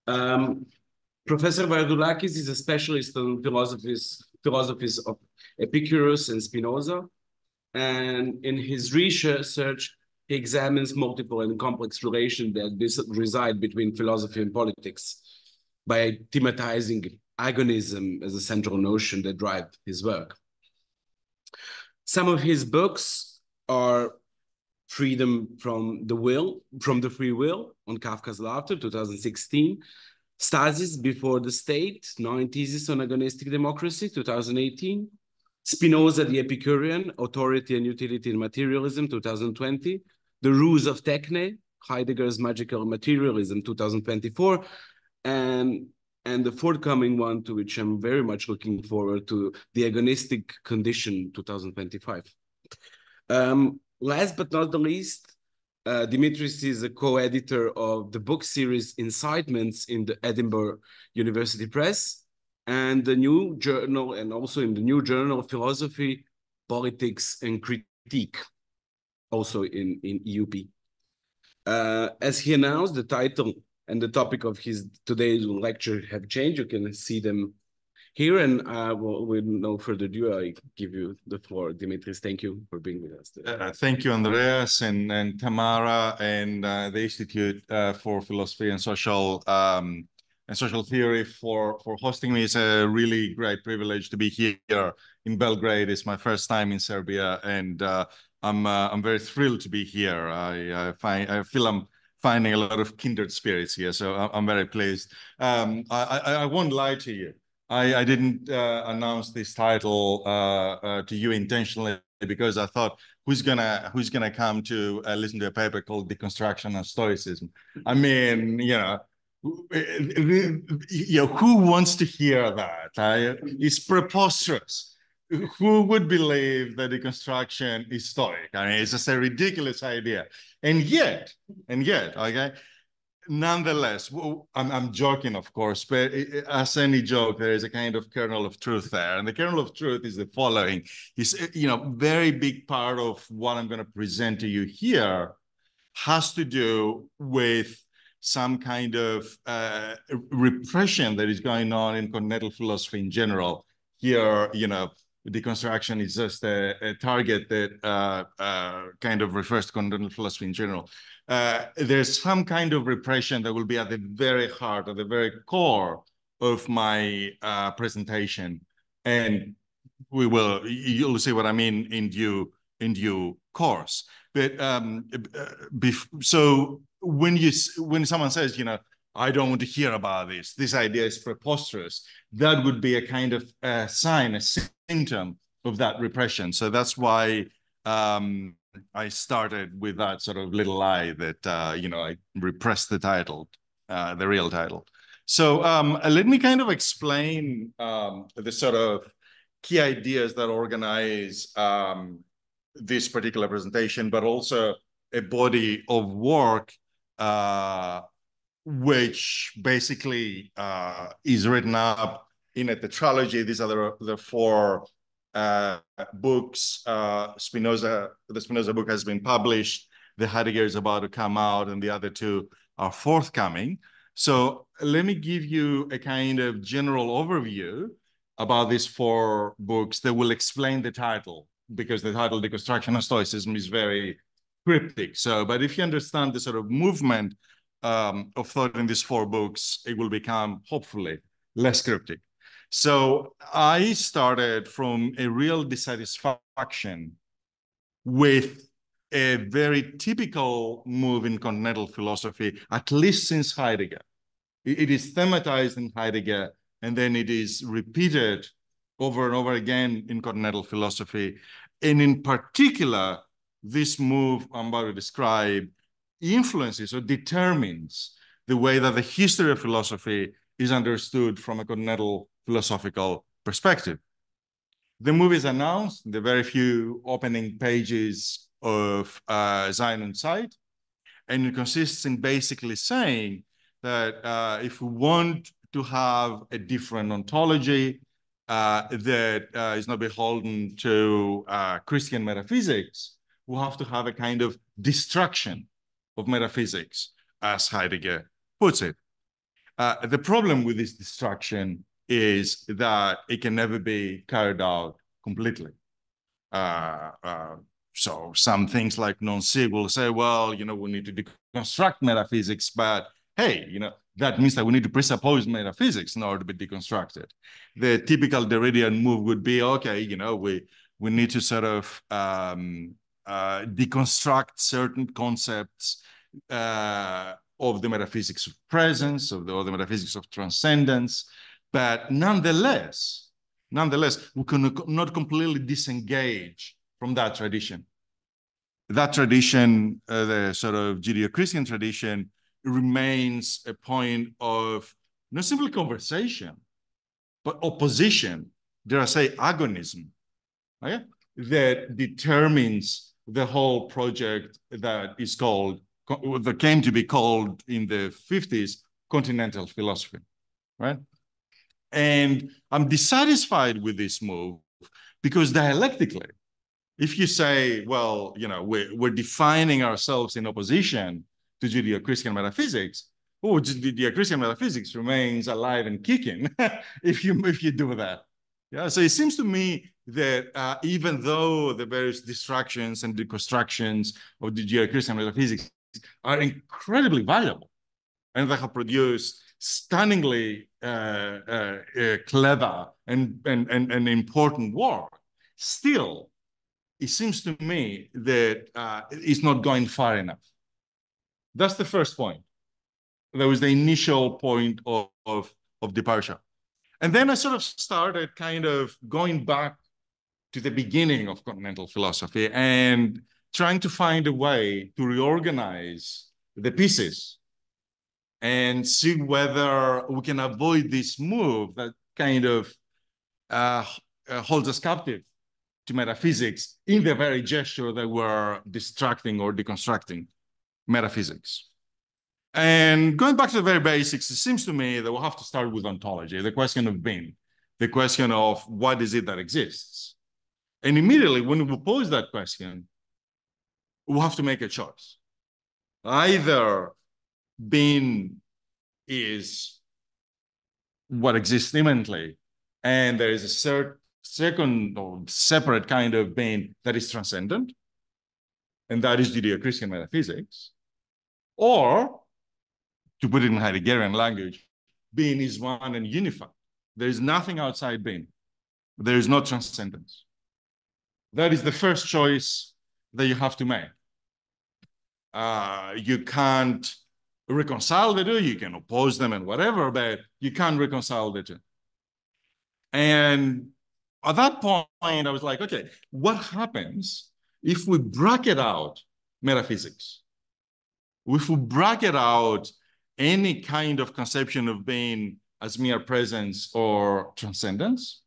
Um, Professor Vardoulakis is a specialist on philosophies of Epicurus and Spinoza, and in his research, he examines multiple and complex relations that reside between philosophy and politics by thematizing agonism as a central notion that drives his work. Some of his books are Freedom from the Free Will on Kafka's Laughter, 2016, Stasis Before the State, 9 Theses on Agonistic Democracy, 2018, Spinoza the Epicurean, Authority and Utility in Materialism, 2020, The Ruse of Techne, Heidegger's Magical Materialism, 2024, and the forthcoming one, to which I'm very much looking forward to, The Agonistic Condition, 2025. Last but not the least, Dimitris is a co-editor of the book series Incitements in the Edinburgh University Press and the new journal, and also in the new journal of Philosophy, Politics and Critique, also in EUP. As he announced, the title and the topic of his today's lecture have changed. You can see them here, and with no further ado, I give you the floor. Dimitris, thank you for being with us today. Thank you, Andreas and Tamara and the Institute for Philosophy and Social Theory for hosting me. It's a really great privilege to be here in Belgrade. It's my first time in Serbia, and I'm very thrilled to be here. I feel I'm finding a lot of kindred spirits here, so I'm very pleased. I won't lie to you. I didn't announce this title to you intentionally because I thought, who's gonna come to listen to a paper called Deconstruction and Stoicism? I mean, who wants to hear that? It's preposterous. Who would believe that deconstruction is Stoic? I mean, it's just a ridiculous idea. And yet, okay. Nonetheless, I'm joking, of course, but as any joke, there is a kind of kernel of truth there. And the kernel of truth is the following. Very big part of what I'm going to present to you here has to do with some kind of repression that is going on in continental philosophy in general. Here, deconstruction is just a target that kind of refers to continental philosophy in general. There's some kind of repression that will be at the very heart, at the very core of my presentation, and you'll see what I mean in due course. But so when someone says, I don't want to hear about this idea is preposterous, that would be a kind of sign, a symptom of that repression. So that's why I started with that sort of little lie that, I repressed the title, the real title. So let me kind of explain the sort of key ideas that organize this particular presentation, but also a body of work which basically is written up in a tetralogy. These are the four books. The Spinoza book has been published. The Heidegger is about to come out, and the other two are forthcoming. So let me give you a kind of general overview about these four books that will explain the title, because the title Deconstruction and Stoicism is very cryptic. So, but if you understand the sort of movement of thought in these four books, it will become, hopefully, less cryptic. So I started from a real dissatisfaction with a very typical move in continental philosophy, at least since Heidegger. It is thematized in Heidegger, and then it is repeated over and over again in continental philosophy. And in particular, this move I'm about to describe influences or determines the way that the history of philosophy is understood from a continental philosophical perspective. The move is announced in the very few opening pages of Sein und Zeit, and it consists in basically saying that if we want to have a different ontology that is not beholden to Christian metaphysics, we have to have a kind of destruction of metaphysics, as Heidegger puts it. The problem with this destruction is that it can never be carried out completely. So some things like non-sig will say, well, we need to deconstruct metaphysics, but hey, that means that we need to presuppose metaphysics in order to be deconstructed. The typical Derridian move would be, okay, we need to sort of deconstruct certain concepts of the metaphysics of presence, of the metaphysics of transcendence, but nonetheless, we cannot completely disengage from that tradition. That tradition, the sort of Judeo-Christian tradition, remains a point of not simply conversation, but opposition, dare I say, agonism, okay? That determines the whole project that came to be called in the 50s continental philosophy, right? And I'm dissatisfied with this move because dialectically, if you say, well, we're defining ourselves in opposition to Judeo-Christian metaphysics, Judeo-Christian metaphysics remains alive and kicking if you do that. Yeah, so it seems to me that even though the various distractions and deconstructions of the Judeo-Christian metaphysics are incredibly valuable, and they have produced stunningly clever and important work, still, it seems to me that it's not going far enough. That's the first point. That was the initial point of departure. And then I sort of started kind of going back to the beginning of continental philosophy and trying to find a way to reorganize the pieces and see whether we can avoid this move that kind of holds us captive to metaphysics in the very gesture that we're distracting or deconstructing metaphysics. And going back to the very basics, it seems to me that we'll have to start with ontology, the question of being, the question of what is it that exists. And immediately when we pose that question, we'll have to make a choice. Either being is what exists immanently, and there is a second or separate kind of being that is transcendent, and that is Judeo-Christian metaphysics, or, to put it in Heideggerian language, being is one and unified. There is nothing outside being. There is no transcendence. That is the first choice that you have to make. You can't reconcile the two, you can oppose them and whatever, but you can't reconcile the two. And at that point, I was like, okay, what happens if we bracket out metaphysics? If we bracket out any kind of conception of being as mere presence or transcendence,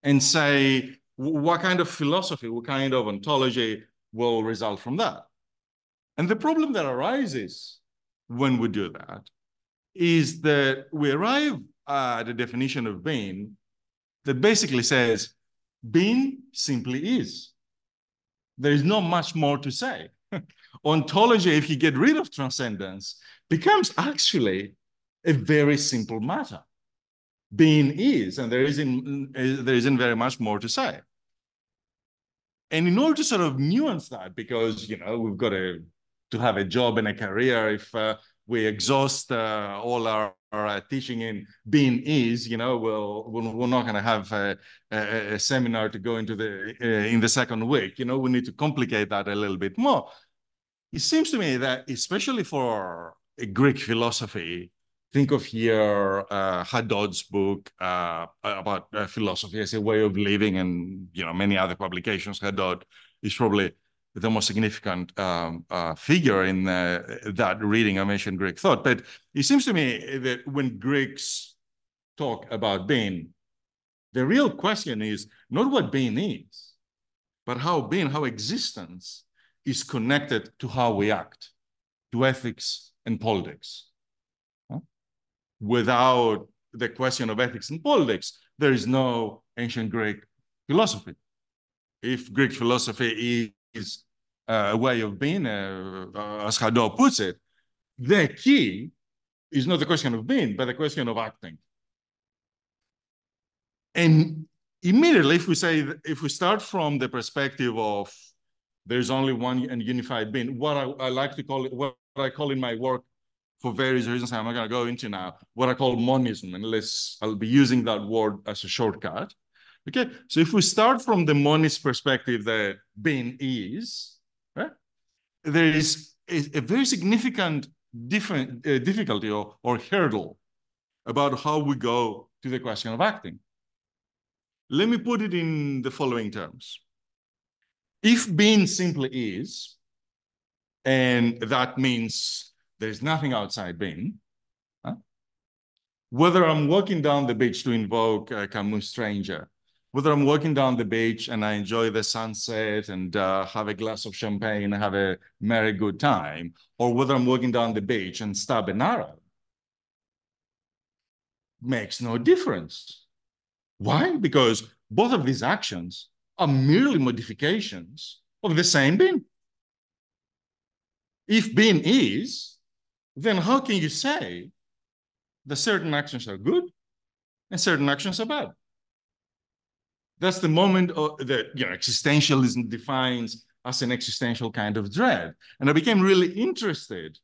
and say, what kind of philosophy, what kind of ontology will result from that? And the problem that arises when we do that is that we arrive at a definition of being that basically says, being simply is. There is not much more to say. Ontology, if you get rid of transcendence, becomes actually a very simple matter. Being is, and there isn't very much more to say. And in order to sort of nuance that, because we've got to have a job and a career, if we exhaust all our teaching in being is, we're not going to have a seminar to go into in the second week. We need to complicate that a little bit more. It seems to me that, especially for a Greek philosophy, think of here Hadod's book about philosophy as a way of living, and many other publications. Hadod is probably the most significant figure in that reading of ancient Greek thought. But it seems to me that when Greeks talk about being, the real question is not what being is, but how being, how existence is connected to how we act, to ethics and politics. Without the question of ethics and politics, there is no ancient Greek philosophy. If Greek philosophy is a way of being, as Hadot puts it, the key is not the question of being, but the question of acting. And immediately, if we start from the perspective of there's only one and unified being, what I like to call it, what I call in my work for various reasons I'm not going to go into now, what I call monism, and I'll be using that word as a shortcut. Okay, so if we start from the monist perspective that being is, right, there is a very significant difficulty or hurdle about how we go to the question of acting. Let me put it in the following terms. If being simply is, and that means there's nothing outside being, whether I'm walking down the beach to invoke Camus' Stranger, whether I'm walking down the beach and I enjoy the sunset and have a glass of champagne and have a merry good time, or whether I'm walking down the beach and stab an Arab, makes no difference. Why? Because both of these actions are merely modifications of the same being. If being is, then how can you say that certain actions are good and certain actions are bad? That's the moment that existentialism defines as an existential kind of dread. And I became really interested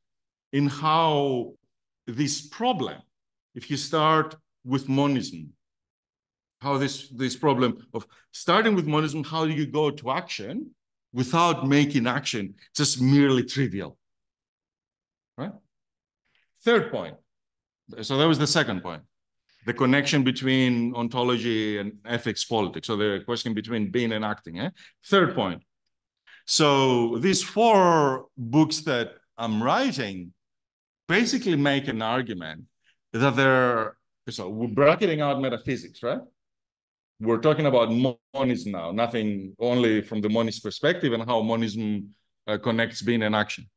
in how this problem, if you start with monism, how this problem of starting with monism, how do you go to action without making action just merely trivial, right? Third point. So that was the second point. The connection between ontology and ethics politics. So the question between being and acting. Third point. So these 4 books that I'm writing basically make an argument that so we're bracketing out metaphysics, right? We're talking about monism now, nothing only from the monist perspective and how monism connects being and action.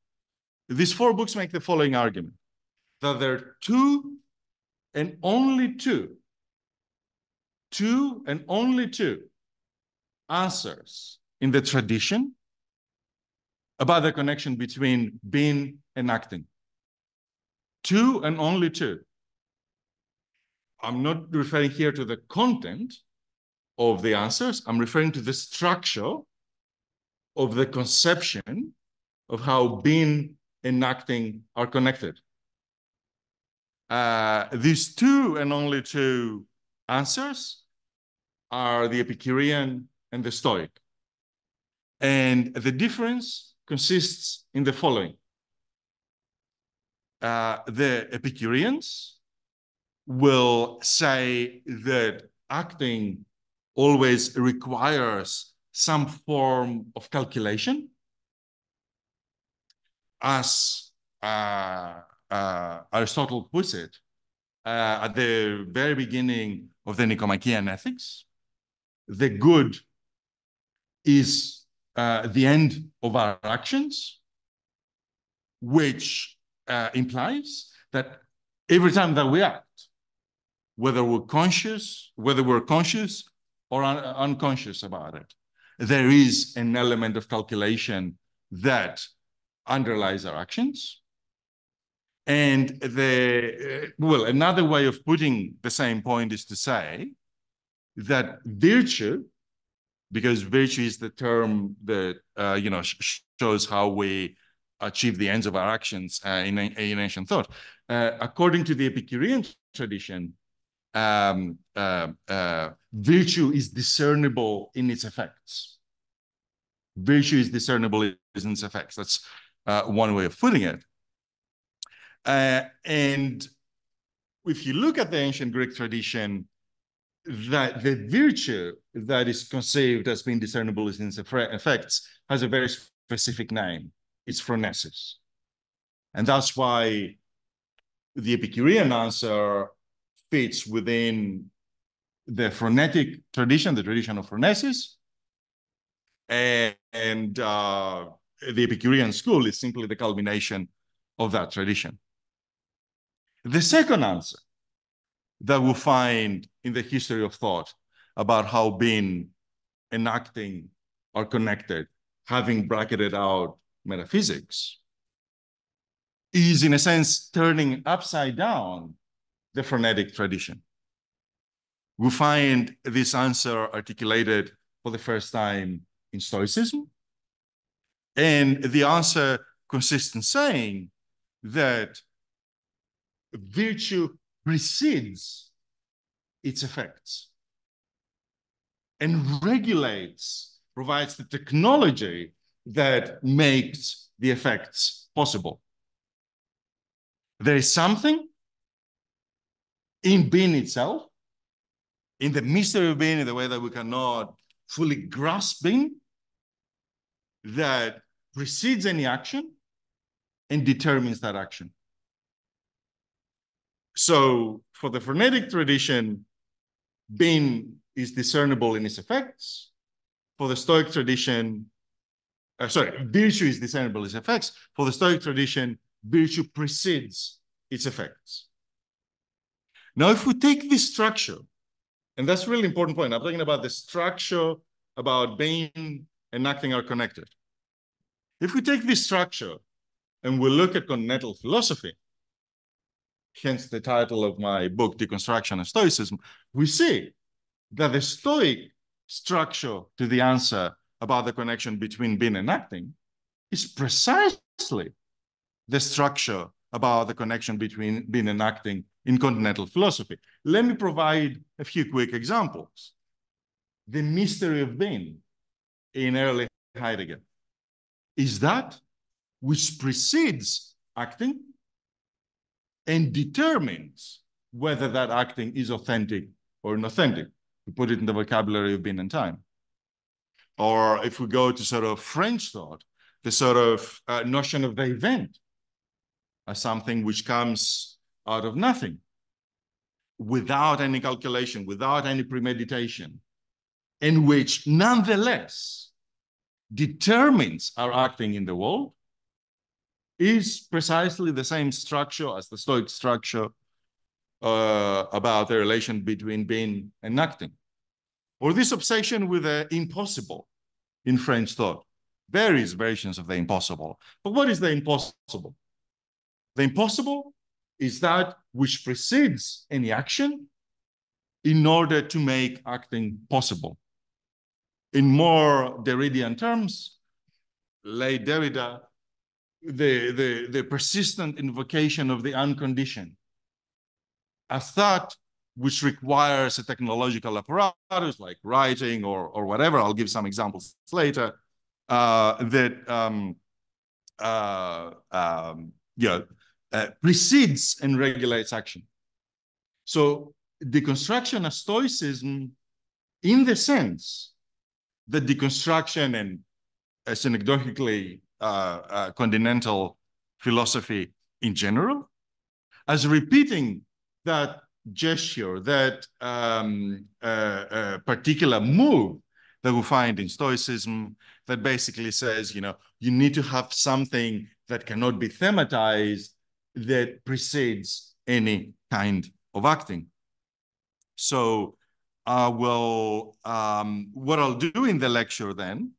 These 4 books make the following argument, that there are 2 and only 2 answers in the tradition about the connection between being and acting. 2 and only 2. I'm not referring here to the content of the answers. I'm referring to the structure of the conception of how being and acting are connected. These 2 and only 2 answers are the Epicurean and the Stoic. And the difference consists in the following. The Epicureans will say that acting always requires some form of calculation, as Aristotle puts it at the very beginning of the Nicomachean Ethics. The good is the end of our actions, which implies that every time that we act, whether we're conscious or unconscious about it, there is an element of calculation that underlies our actions. And another way of putting the same point is to say that virtue, because virtue is the term that shows how we achieve the ends of our actions in ancient thought. According to the Epicurean tradition, virtue is discernible in its effects. Virtue is discernible in its effects. That's one way of putting it. And if you look at the ancient Greek tradition, that the virtue that is conceived as being discernible in its effects has a very specific name. It's phronesis. And that's why the Epicurean answer fits within the phronetic tradition, the tradition of phronesis. And the Epicurean school is simply the culmination of that tradition. The second answer that we'll find in the history of thought about how being and acting are connected, having bracketed out metaphysics, is in a sense turning upside down the frenetic tradition. We find this answer articulated for the first time in Stoicism. And the answer consists in saying that virtue precedes its effects and regulates, provides the technology that makes the effects possible. There is something in being itself, in the mystery of being, in the way that we cannot fully grasp being, that precedes any action and determines that action. So for the frenetic tradition, being is discernible in its effects. For the Stoic tradition, virtue is discernible in its effects. For the Stoic tradition, virtue precedes its effects. Now, if we take this structure, and that's a really important point, I'm talking about the structure, about being and acting are connected. If we take this structure and we look at continental philosophy, hence the title of my book, Deconstruction of Stoicism, we see that the Stoic structure to the answer about the connection between being and acting is precisely the structure about the connection between being and acting in continental philosophy. Let me provide a few quick examples. The mystery of being in early Heidegger is that which precedes acting and determines whether that acting is authentic or inauthentic, to put it in the vocabulary of being and time. Or if we go to sort of French thought, the sort of notion of the event as something which comes out of nothing, without any calculation, without any premeditation, and which nonetheless determines our acting in the world, is precisely the same structure as the Stoic structure about the relation between being and acting. Or this obsession with the impossible in French thought. Various versions of the impossible. But what is the impossible? The impossible is that which precedes any action in order to make acting possible. In more Derridian terms, late Derrida, the persistent invocation of the unconditioned, a thought which requires a technological apparatus like writing or whatever. I'll give some examples later, precedes and regulates action. So deconstruction of Stoicism, in the sense that deconstruction and synecdochically continental philosophy in general, as repeating that gesture, that particular move that we find in Stoicism that basically says, you need to have something that cannot be thematized that precedes any kind of acting. So what I'll do in the lecture then,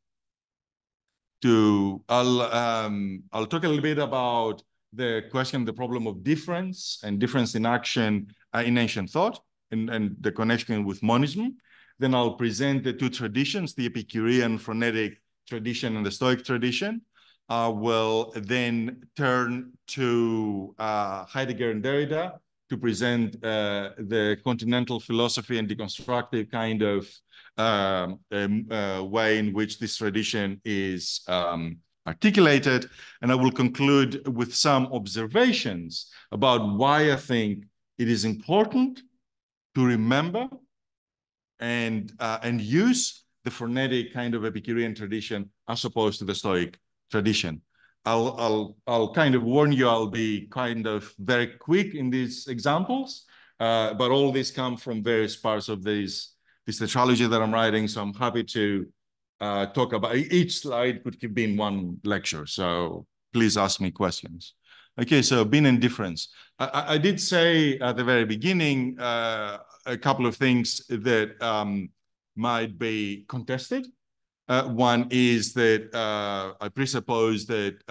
I'll talk a little bit about the question, the problem of difference and difference in action in ancient thought and the connection with monism. Then I'll present the two traditions, the Epicurean frenetic tradition and the Stoic tradition. We'll then turn to Heidegger and Derrida to present the continental philosophy and deconstructive kind of way in which this tradition is articulated. And I will conclude with some observations about why I think it is important to remember and use the frenetic kind of Epicurean tradition as opposed to the Stoic tradition. I'll kind of warn you, I'll be kind of very quick in these examples, but all these come from various parts of this tetralogy that I'm writing. So I'm happy to talk about each slide could be in one lecture. So please ask me questions. Okay, so being and difference. I did say at the very beginning a couple of things that might be contested. One is that I presuppose that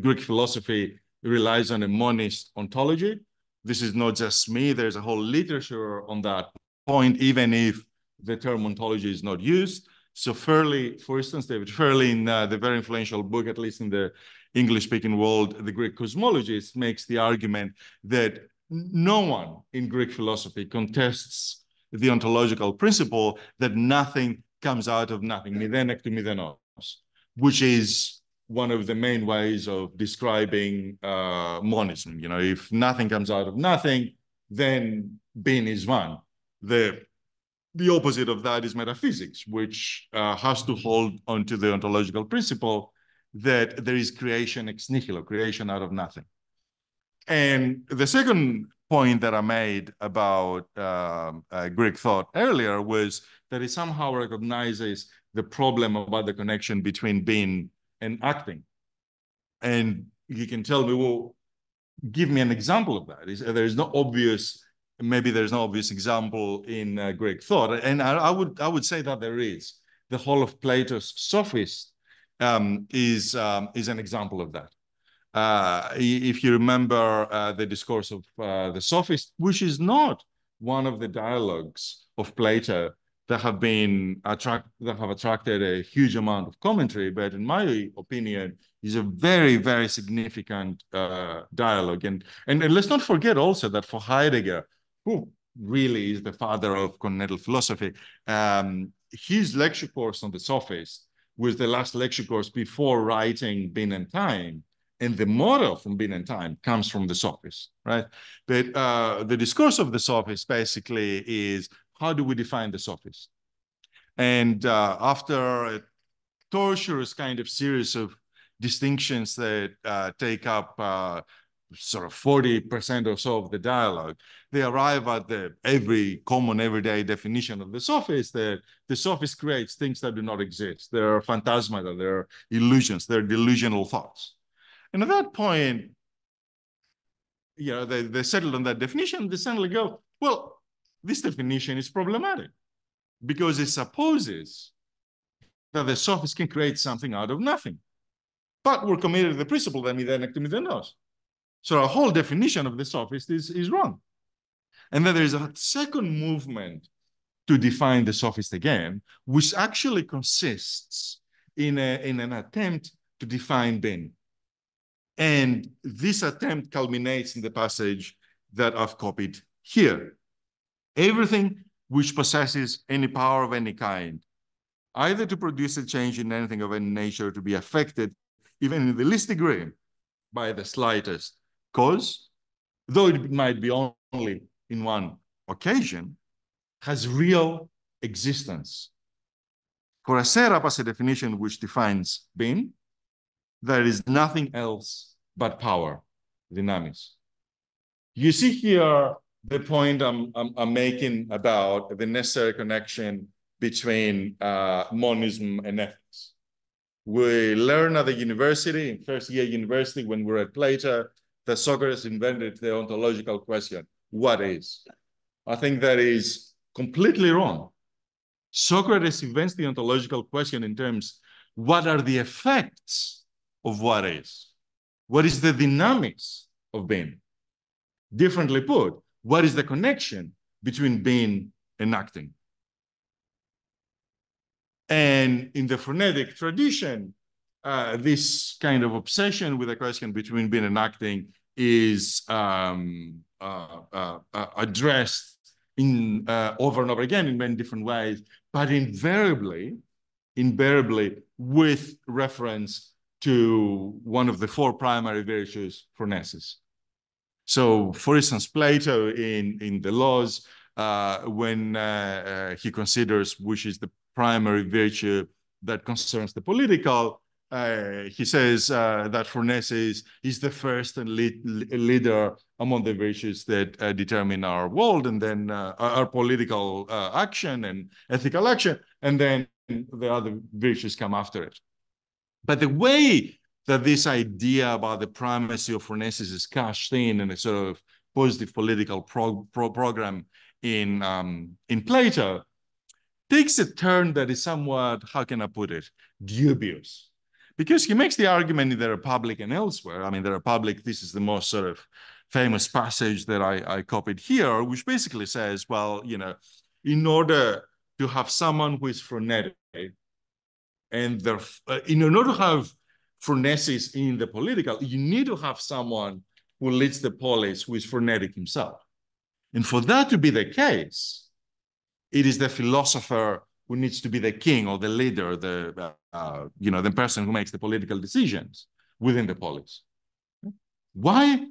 Greek philosophy relies on a monist ontology. This is not just me. There's a whole literature on that point, even if the term ontology is not used. So Fairley, for instance, David Fairley, in the very influential book, at least in the English-speaking world, The Greek Cosmologist, makes the argument that no one in Greek philosophy contests the ontological principle that nothing comes out of nothing, mηδέν εκ του μηδενός, which is one of the main ways of describing monism. You know, if nothing comes out of nothing, then being is one. The opposite of that is metaphysics, which has to hold onto the ontological principle that there is creation ex nihilo, creation out of nothing. And the second point that I made about Greek thought earlier was that it somehow recognizes the problem about the connection between being and acting. And you can tell me, well, give me an example of that. There's no obvious, maybe there's no obvious example in Greek thought. And I would say that there is. The whole of Plato's Sophist is an example of that. If you remember the discourse of the Sophist, which is not one of the dialogues of Plato that have attracted a huge amount of commentary, but in my opinion, is a very, very significant dialogue. And let's not forget also that for Heidegger, who really is the father of continental philosophy, his lecture course on the Sophist was the last lecture course before writing Being and Time. And the motto from Being and Time comes from the Sophist, right? But the discourse of the Sophist basically is, how do we define the Sophist? And after a tortuous kind of series of distinctions that take up sort of 40% or so of the dialogue, they arrive at the common everyday definition of the Sophist, that the Sophist creates things that do not exist. They're phantasmata, they're illusions, they're delusional thoughts. And at that point, you know, they settled on that definition. They suddenly go, well, this definition is problematic because it supposes that the Sophist can create something out of nothing. But we're committed to the principle that μηδέν εκ του μηδενός. So our whole definition of the Sophist is wrong. And then there's a second movement to define the Sophist again, which actually consists in an attempt to define being. And this attempt culminates in the passage that I've copied here. Everything which possesses any power of any kind, either to produce a change in anything of any nature, to be affected, even in the least degree, by the slightest cause, though it might be only in one occasion, has real existence. For a Serap, a definition which defines being, there is nothing else but power, dynamis. You see here the point I'm making about the necessary connection between monism and ethics. We learn at the university, in first year university, when we're at Plato, that Socrates invented the ontological question, what is? I think that is completely wrong. Socrates invents the ontological question in terms, what are the effects of what is? What is the dynamics of being? Differently put, what is the connection between being and acting? And in the frenetic tradition, this kind of obsession with the question between being and acting is addressed in over and over again in many different ways, but invariably with reference to one of the four primary virtues, phronesis. So, for instance, Plato in the Laws, when he considers which is the primary virtue that concerns the political, he says that phronesis is the first and leader among the virtues that determine our world, and then our political action and ethical action, and then the other virtues come after it. But the way that this idea about the primacy of phronesis is cashed in a sort of positive political program in Plato takes a turn that is somewhat, how can I put it, dubious. because he makes the argument in the Republic and elsewhere. I mean, the Republic, this is the most sort of famous passage that I copied here, which basically says, well, you know, in order to have someone who is frenetic, and in order to have phronesis in the political, you need to have someone who leads the polis who is frenetic himself. And for that to be the case, it is the philosopher who needs to be the king or the leader, the person who makes the political decisions within the polis. Why?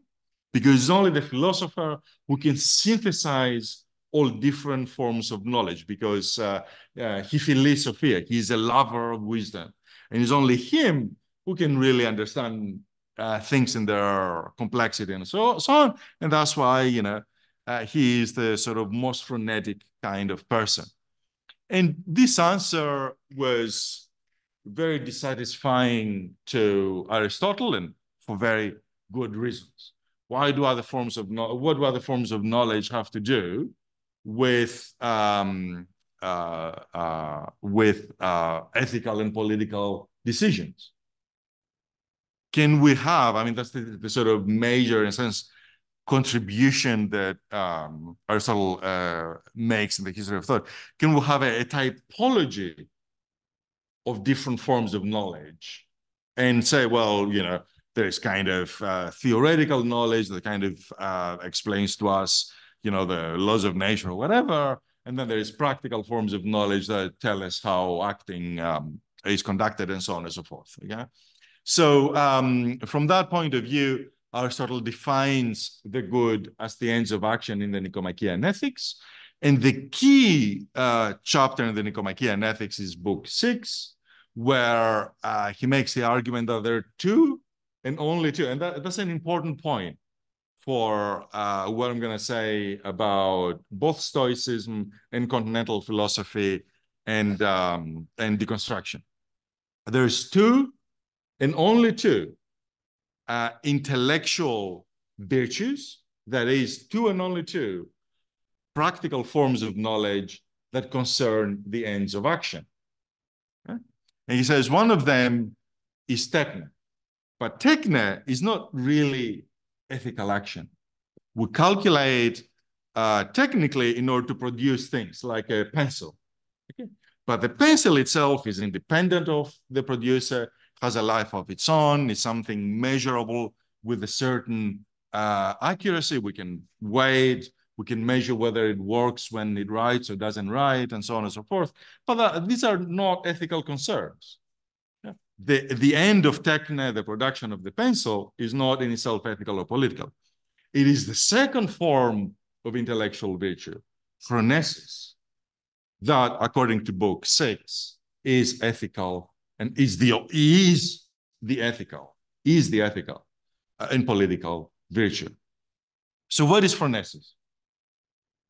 Because it's only the philosopher who can synthesize all different forms of knowledge, because he philis Sophia, he's a lover of wisdom. And it's only him who can really understand things in their complexity and so on. And that's why, you know, he is the sort of most frenetic kind of person. And this answer was very dissatisfying to Aristotle, and for very good reasons. What do other forms of knowledge have to do with ethical and political decisions? Can we have, I mean, that's the sort of major, in a sense, contribution that Aristotle makes in the history of thought. Can we have a typology of different forms of knowledge and say, well, you know, there's kind of theoretical knowledge that kind of explains to us, you know, the laws of nature or whatever, and then there's practical forms of knowledge that tell us how acting is conducted and so on and so forth. Okay? So from that point of view, Aristotle defines the good as the ends of action in the Nicomachean Ethics. And the key chapter in the Nicomachean Ethics is Book 6, where he makes the argument that there are two and only two. And that's an important point for what I'm going to say about both Stoicism and continental philosophy and deconstruction. There's two and only two intellectual virtues, that is, two and only two practical forms of knowledge that concern the ends of action. Okay? And he says one of them is techne, but techne is not really ethical action. We calculate technically in order to produce things like a pencil. Okay? But the pencil itself is independent of the producer, has a life of its own, is something measurable with a certain accuracy. We can weigh it, we can measure whether it works when it writes or doesn't write, and so on and so forth. But these are not ethical concerns. Yeah. The end of techne, the production of the pencil, is not in itself ethical or political. It is the second form of intellectual virtue, phronesis, that, according to Book 6, is ethical and is the ethical and political virtue. So what is phronesis?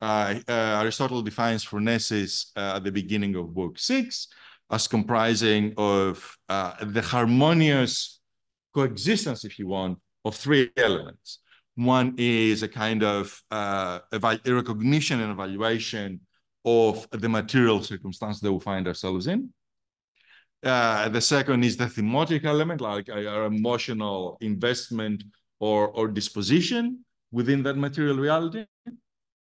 Aristotle defines phronesis at the beginning of Book 6 as comprising of the harmonious coexistence, if you want, of three elements. One is a kind of a recognition and evaluation of the material circumstance that we find ourselves in. The second is the themotic element, like our emotional investment or disposition within that material reality.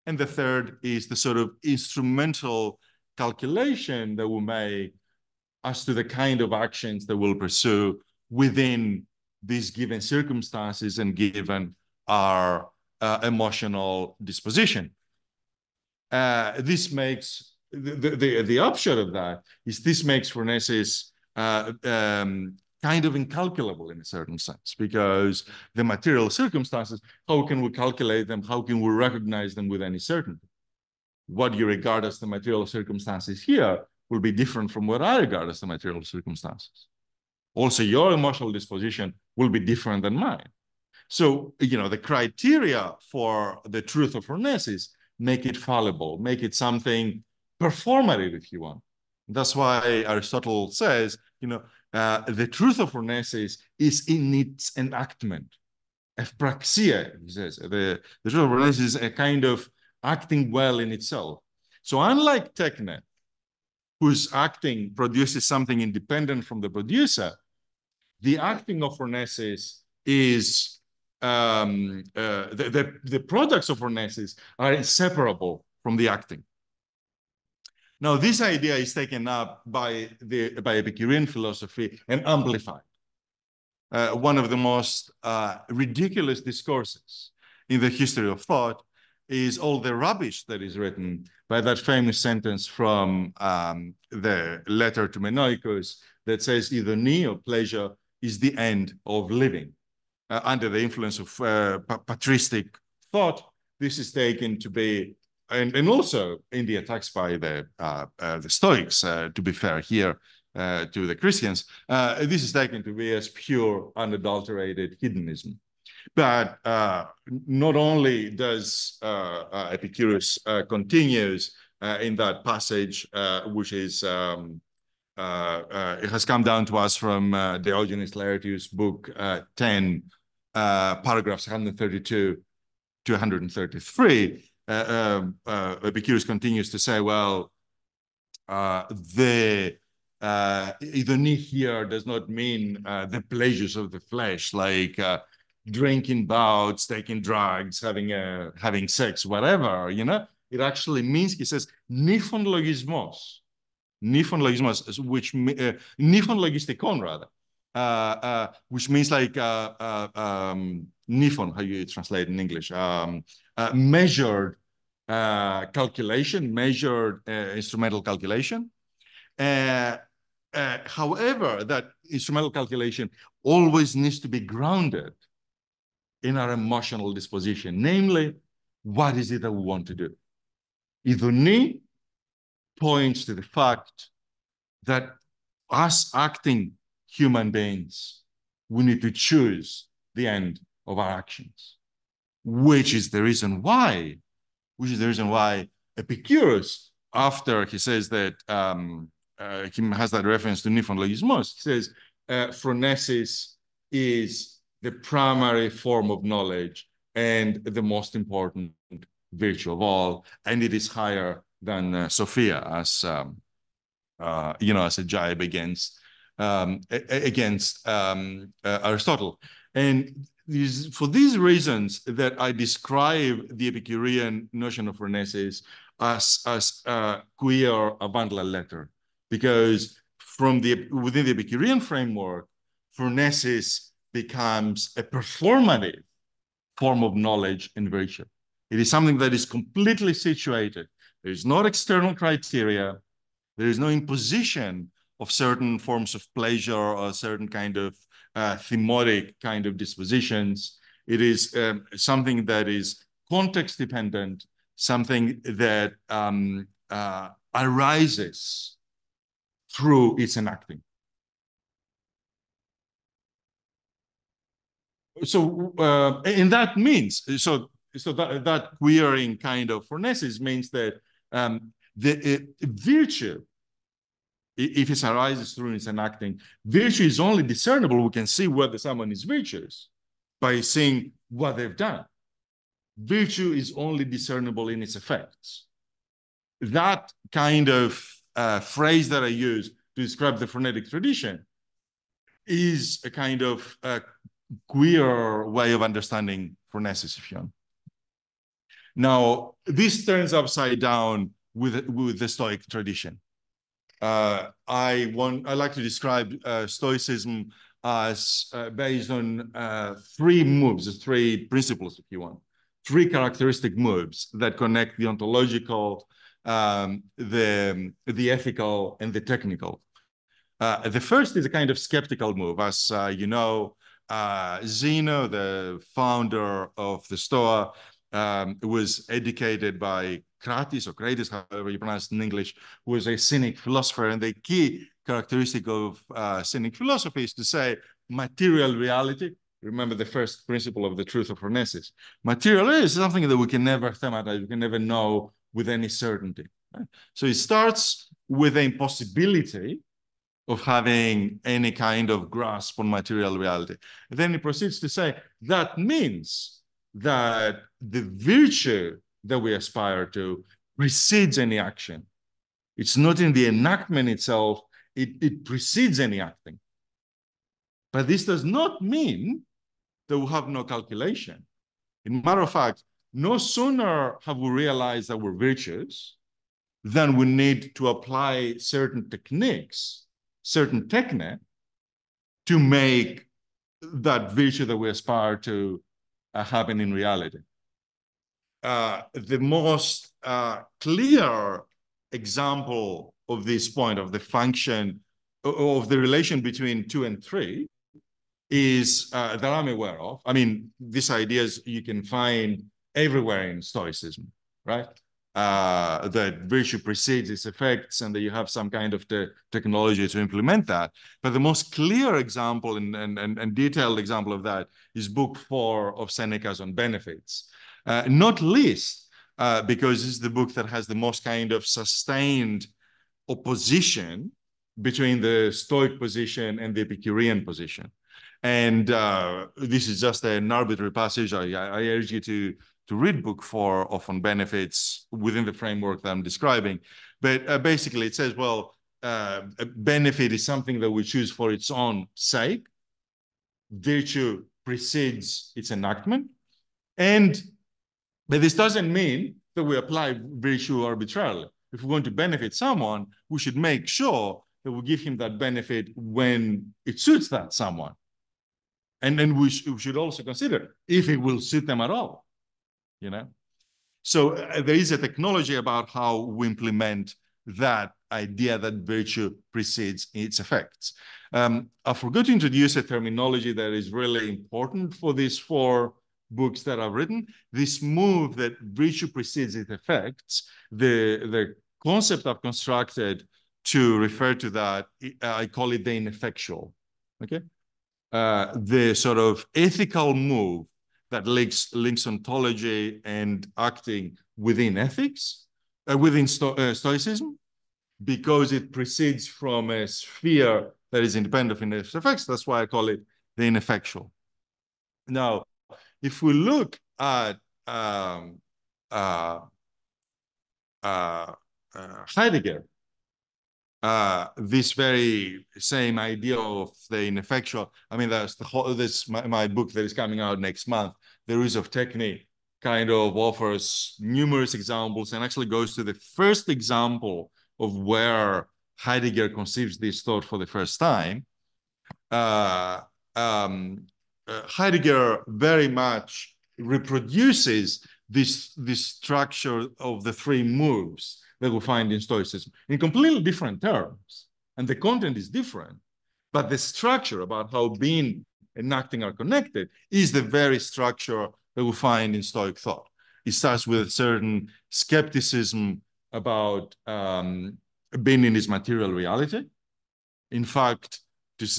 And the third is the sort of instrumental calculation that we make as to the kind of actions that we'll pursue within these given circumstances and given our emotional disposition. This makes the upshot of that is this makes phronesis kind of incalculable in a certain sense, because the material circumstances, how can we calculate them? How can we recognize them with any certainty? What you regard as the material circumstances here will be different from what I regard as the material circumstances. Also, your emotional disposition will be different than mine. So, you know, the criteria for the truth of phronesis make it fallible, make it something performative, if you want. That's why Aristotle says, you know, the truth of phronesis is in its enactment. Ephpraxia, he says. The truth of phronesis is a kind of acting well in itself. So unlike techne, whose acting produces something independent from the producer, the acting of phronesis is the products of phronesis are inseparable from the acting. Now, this idea is taken up by Epicurean philosophy and amplified. One of the most ridiculous discourses in the history of thought is all the rubbish that is written by that famous sentence from the letter to Menoikos that says idonie, or pleasure, is the end of living. Under the influence of patristic thought, this is taken to be, and also in the attacks by the Stoics, to be fair here, to the Christians, this is taken to be as pure, unadulterated hedonism. But not only does Epicurus continues in that passage, which is it has come down to us from Diogenes Laertius, book 10, paragraphs 132 to 133. Epicurus continues to say, well, the idonie here does not mean the pleasures of the flesh, like drinking bouts, taking drugs, having sex, whatever, you know. It actually means, he says, nifon logismos, which nifon logistikon rather, which means like nifon, how you translate in English, measured calculation, measured instrumental calculation. However, that instrumental calculation always needs to be grounded in our emotional disposition, namely, what is it that we want to do? Idonie points to the fact that us acting human beings, we need to choose the end of our actions, which is the reason why Epicurus, after he says that he has that reference to nifon logismos, he says phronesis is the primary form of knowledge and the most important virtue of all, and it is higher than Sophia, as you know, as a jibe against Aristotle. And for these reasons that I describe the Epicurean notion of phronesis as a queer avant-la lettre, because within the Epicurean framework, phronesis becomes a performative form of knowledge and virtue. It is something that is completely situated. There is no external criteria. There is no imposition of certain forms of pleasure or certain kind of themotic kind of dispositions. It is something that is context dependent, something that arises through its enacting. So, and that means, so that queering kind of phronesis means that the virtue, if it arises through its enacting, virtue is only discernible. We can see whether someone is virtuous by seeing what they've done. Virtue is only discernible in its effects. That kind of phrase that I use to describe the phronetic tradition is a kind of queer way of understanding phronesis, if you want. Now, this turns upside down with the Stoic tradition. I like to describe Stoicism as based on three moves, three principles, if you want, three characteristic moves that connect the ontological, the ethical, and the technical. The first is a kind of skeptical move, as you know. Zeno, the founder of the Stoa, was educated by Crates, or Crates, however you pronounce it in English, who was a cynic philosopher. And the key characteristic of cynic philosophy is to say material reality. Remember the first principle of the truth of phronesis. Material is something that we can never thematize, we can never know with any certainty. Right? So it starts with the impossibility of having any kind of grasp on material reality. And then he proceeds to say that means that the virtue that we aspire to precedes any action. It's not in the enactment itself, it precedes any acting. But this does not mean that we have no calculation. In matter of fact, no sooner have we realized that we're virtuous than we need to apply certain techniques, certain technique, to make that virtue that we aspire to happen in reality. The most clear example of this point, of the function, of the relation between 2 and 3, is that I'm aware of. I mean, these ideas you can find everywhere in Stoicism, right? That virtue precedes its effects and that you have some kind of technology to implement that. But the most clear example and detailed example of that is Book 4 of Seneca's On Benefits. Not least because this is the book that has the most kind of sustained opposition between the Stoic position and the Epicurean position. And this is just an arbitrary passage. I urge you to read Book 4 of On Benefits within the framework that I'm describing. But basically it says, well, a benefit is something that we choose for its own sake. Virtue precedes its enactment. But this doesn't mean that we apply virtue arbitrarily. If we want to benefit someone, we should make sure that we give him that benefit when it suits that someone. And then we should also consider if it will suit them at all, you know? So there is a technology about how we implement that idea that virtue precedes its effects. I forgot to introduce a terminology that is really important for these 4 books that I've written. This move that virtue precedes its effects, the concept I've constructed to refer to that, I call it the ineffectual, okay? The sort of ethical move that links ontology and acting within ethics, within Stoicism, because it proceeds from a sphere that is independent of its effects. That's why I call it the ineffectual. Now, if we look at Heidegger, this very same idea of the ineffectual, I mean, that's my book that is coming out next month, The Ruse of Technique, kind of offers numerous examples and actually goes to the first example of where Heidegger conceives this thought for the first time. Heidegger very much reproduces this structure of the 3 moves that we find in Stoicism in completely different terms. And the content is different, but the structure about how being and acting are connected is the very structure that we find in Stoic thought. It starts with a certain skepticism about being in its material reality. In fact,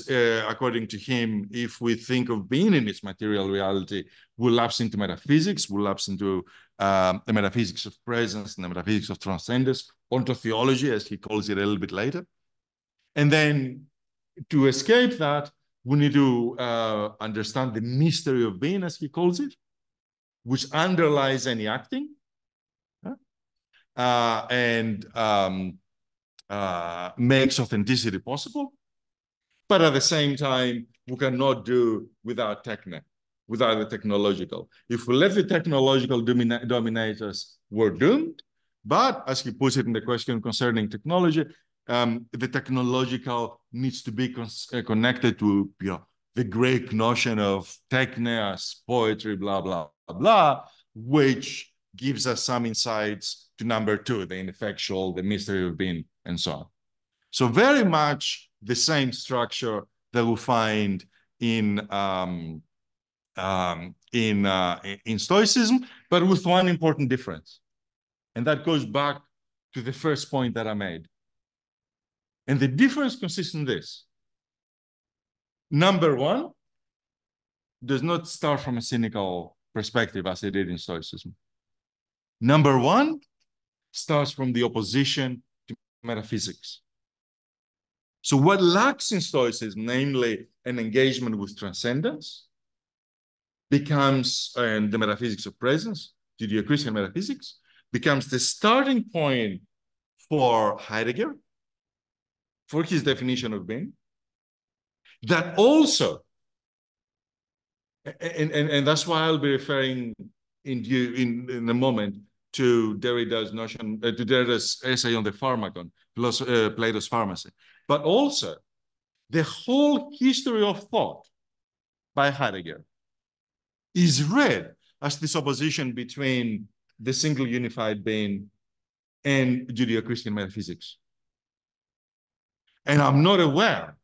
according to him, if we think of being in its material reality, we'll lapse into metaphysics, we'll lapse into the metaphysics of presence and the metaphysics of transcendence, ontotheology, as he calls it a little bit later. And then to escape that, we need to understand the mystery of being, as he calls it, which underlies any acting, and makes authenticity possible. But at the same time, we cannot do without technique, without the technological. If we let the technological dominate us, we're doomed. But as he puts it in the question concerning technology, the technological needs to be connected to the Greek notion of techneas, poetry, blah, blah, blah, which gives us some insights to number 2, the ineffectual, the mystery of being, and so on. So very much the same structure that we find in Stoicism, but with one important difference. And that goes back to the first point that I made. And the difference consists in this. Number 1 does not start from a cynical perspective as it did in Stoicism. Number 1 starts from the opposition to metaphysics. So what lacks in Stoicism, namely an engagement with transcendence, becomes, and the metaphysics of presence, Judeo-Christian metaphysics, becomes the starting point for Heidegger, for his definition of being, that also And that's why I'll be referring in a moment to Derrida's notion, to Derrida's essay on the pharmacon, Plato's pharmacy, but also the whole history of thought by Heidegger is read as this opposition between the single unified being and Judeo-Christian metaphysics. And I'm not aware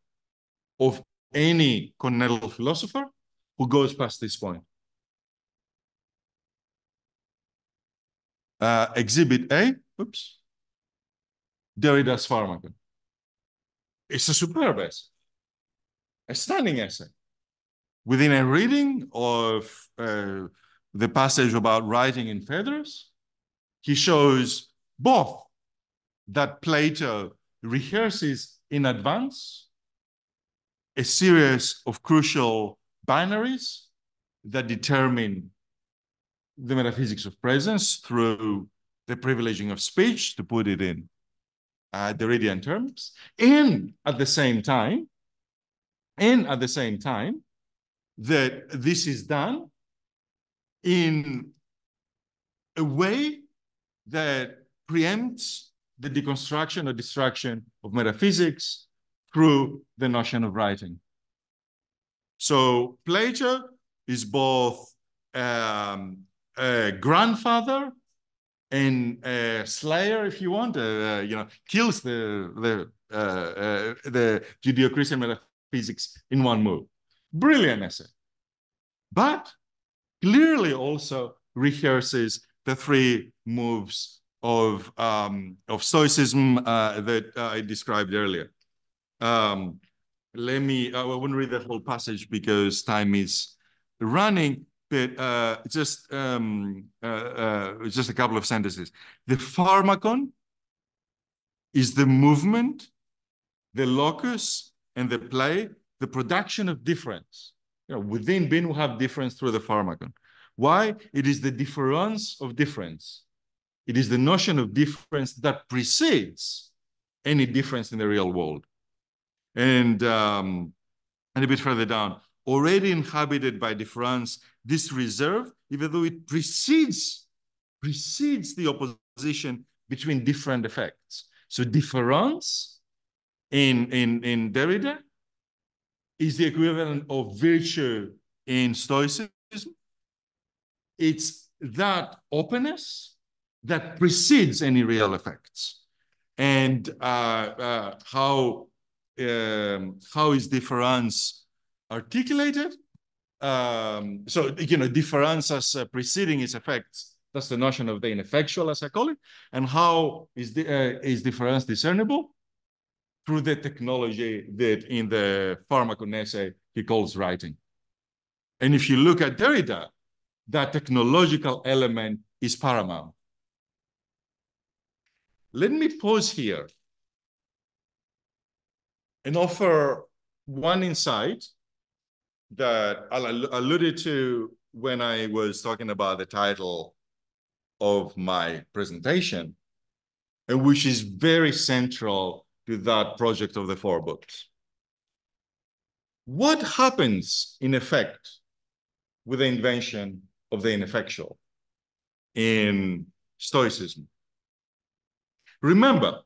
of any continental philosopher who goes past this point. Exhibit A, oops, Derrida's Pharmacon. It's a superb essay, a stunning essay. Within a reading of the passage about writing in Phaedrus, he shows both that Plato rehearses in advance a series of crucial binaries that determine the metaphysics of presence through the privileging of speech, to put it in Derridian terms, and at the same time, that this is done in a way that preempts the deconstruction or destruction of metaphysics through the notion of writing. So Plato is both a grandfather and a slayer, if you want, kills the Judeo-Christian metaphysics in one move. Brilliant essay. But clearly also rehearses the three moves of Stoicism that I described earlier. I won't read the whole passage because time is running, but just a couple of sentences. The pharmacon is the movement, the locus, and the play, the production of difference. Within being, we have difference through the pharmacon. Why? It is the difference of difference. It is the notion of difference that precedes any difference in the real world. And a bit further down, already inhabited by difference, this reserve, even though it precedes the opposition between different effects. So difference in Derrida is the equivalent of virtue in Stoicism. It's that openness that precedes any real effects. And how is difference articulated? Difference as preceding its effects. That's the notion of the ineffectual, as I call it. And how is difference discernible? Through the technology that in the pharmacon essay he calls writing. And if you look at Derrida, that technological element is paramount. Let me pause here and offer one insight that I alluded to when I was talking about the title of my presentation, and which is very central to that project of the 4 books. What happens, in effect, with the invention of the ineffectual in Stoicism? Remember,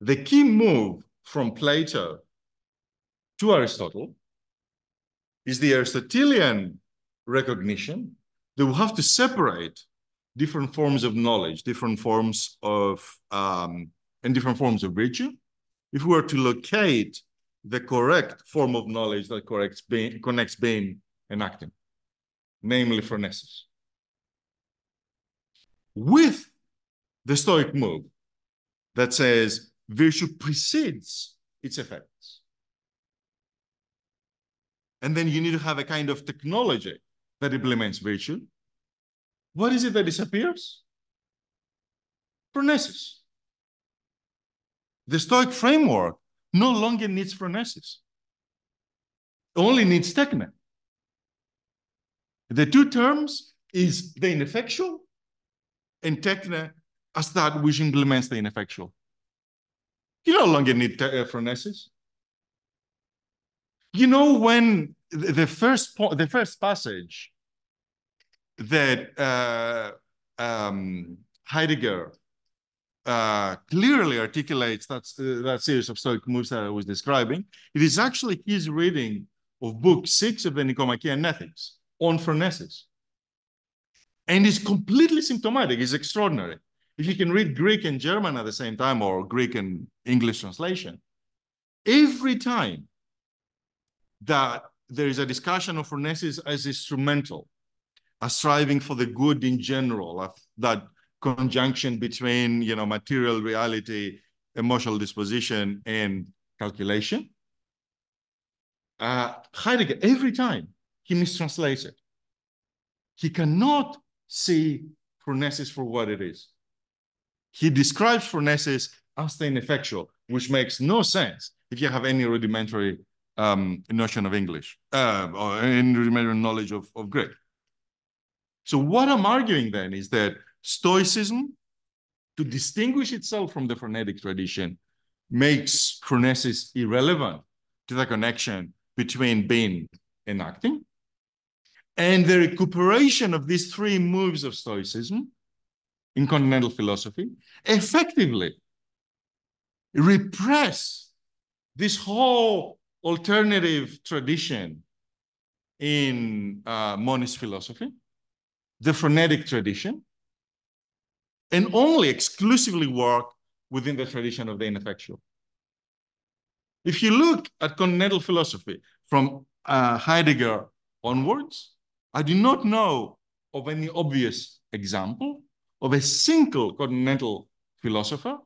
the key move from Plato to Aristotle is the Aristotelian recognition that we have to separate different forms of knowledge, different forms of and different forms of virtue, if we were to locate the correct form of knowledge that connects being and acting, namely phronesis. With the Stoic move that says virtue precedes its effects. And then you need to have a kind of technology that implements virtue. What is it that disappears? Phronesis. The Stoic framework no longer needs phronesis. It only needs techne. The two terms is the ineffectual and techne as that which implements the ineffectual. You no longer need phronesis. When the first passage that Heidegger clearly articulates that series of Stoic moves that I was describing. It is actually his reading of book 6 of the Nicomachean Ethics on phronesis. And it's completely symptomatic. It's extraordinary. If you can read Greek and German at the same time, or Greek and English translation, every time that there is a discussion of phronesis as instrumental, as striving for the good in general, that conjunction between, material reality, emotional disposition, and calculation, Heidegger, every time, he mistranslates it. He cannot see phronesis for what it is. He describes phronesis as the ineffectual, which makes no sense if you have any rudimentary notion of English or any rudimentary knowledge of Greek. So what I'm arguing then is that Stoicism, to distinguish itself from the phronetic tradition, makes phronesis irrelevant to the connection between being and acting. And the recuperation of these three moves of Stoicism in continental philosophy effectively repress this whole alternative tradition in monist philosophy, the phronetic tradition, and only exclusively work within the tradition of the ineffectual. If you look at continental philosophy from Heidegger onwards, I do not know of any obvious example of a single continental philosopher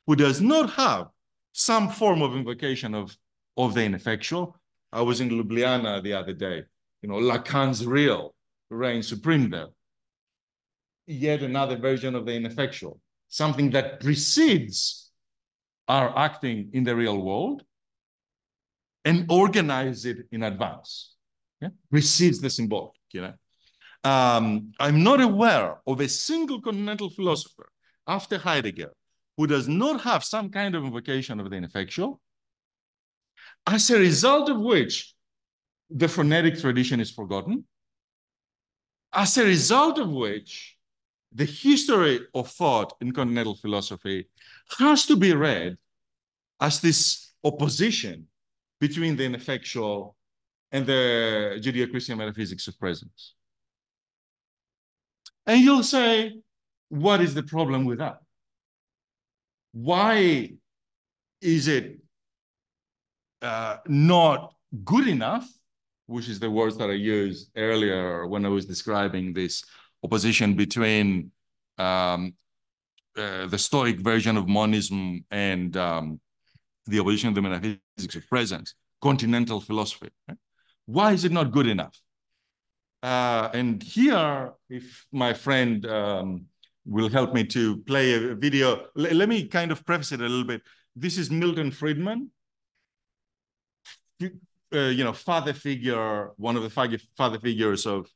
who does not have some form of invocation of the ineffectual. I was in Ljubljana the other day. Lacan's real reigns supreme there. Yet another version of the ineffectual, something that precedes our acting in the real world and organize it in advance. Precedes the symbolic. I'm not aware of a single continental philosopher after Heidegger who does not have some kind of invocation of the ineffectual, as a result of which the phronetic tradition is forgotten, as a result of which the history of thought in continental philosophy has to be read as this opposition between the ineffectual and the Judeo-Christian metaphysics of presence. And you'll say, what is the problem with that? Why is it not good enough, which is the words that I used earlier when I was describing this opposition between the Stoic version of monism and the opposition of the metaphysics of presence, continental philosophy. Right? Why is it not good enough? And here, if my friend will help me to play a video, let me kind of preface it a little bit. This is Milton Friedman, father figure, one of the father figures of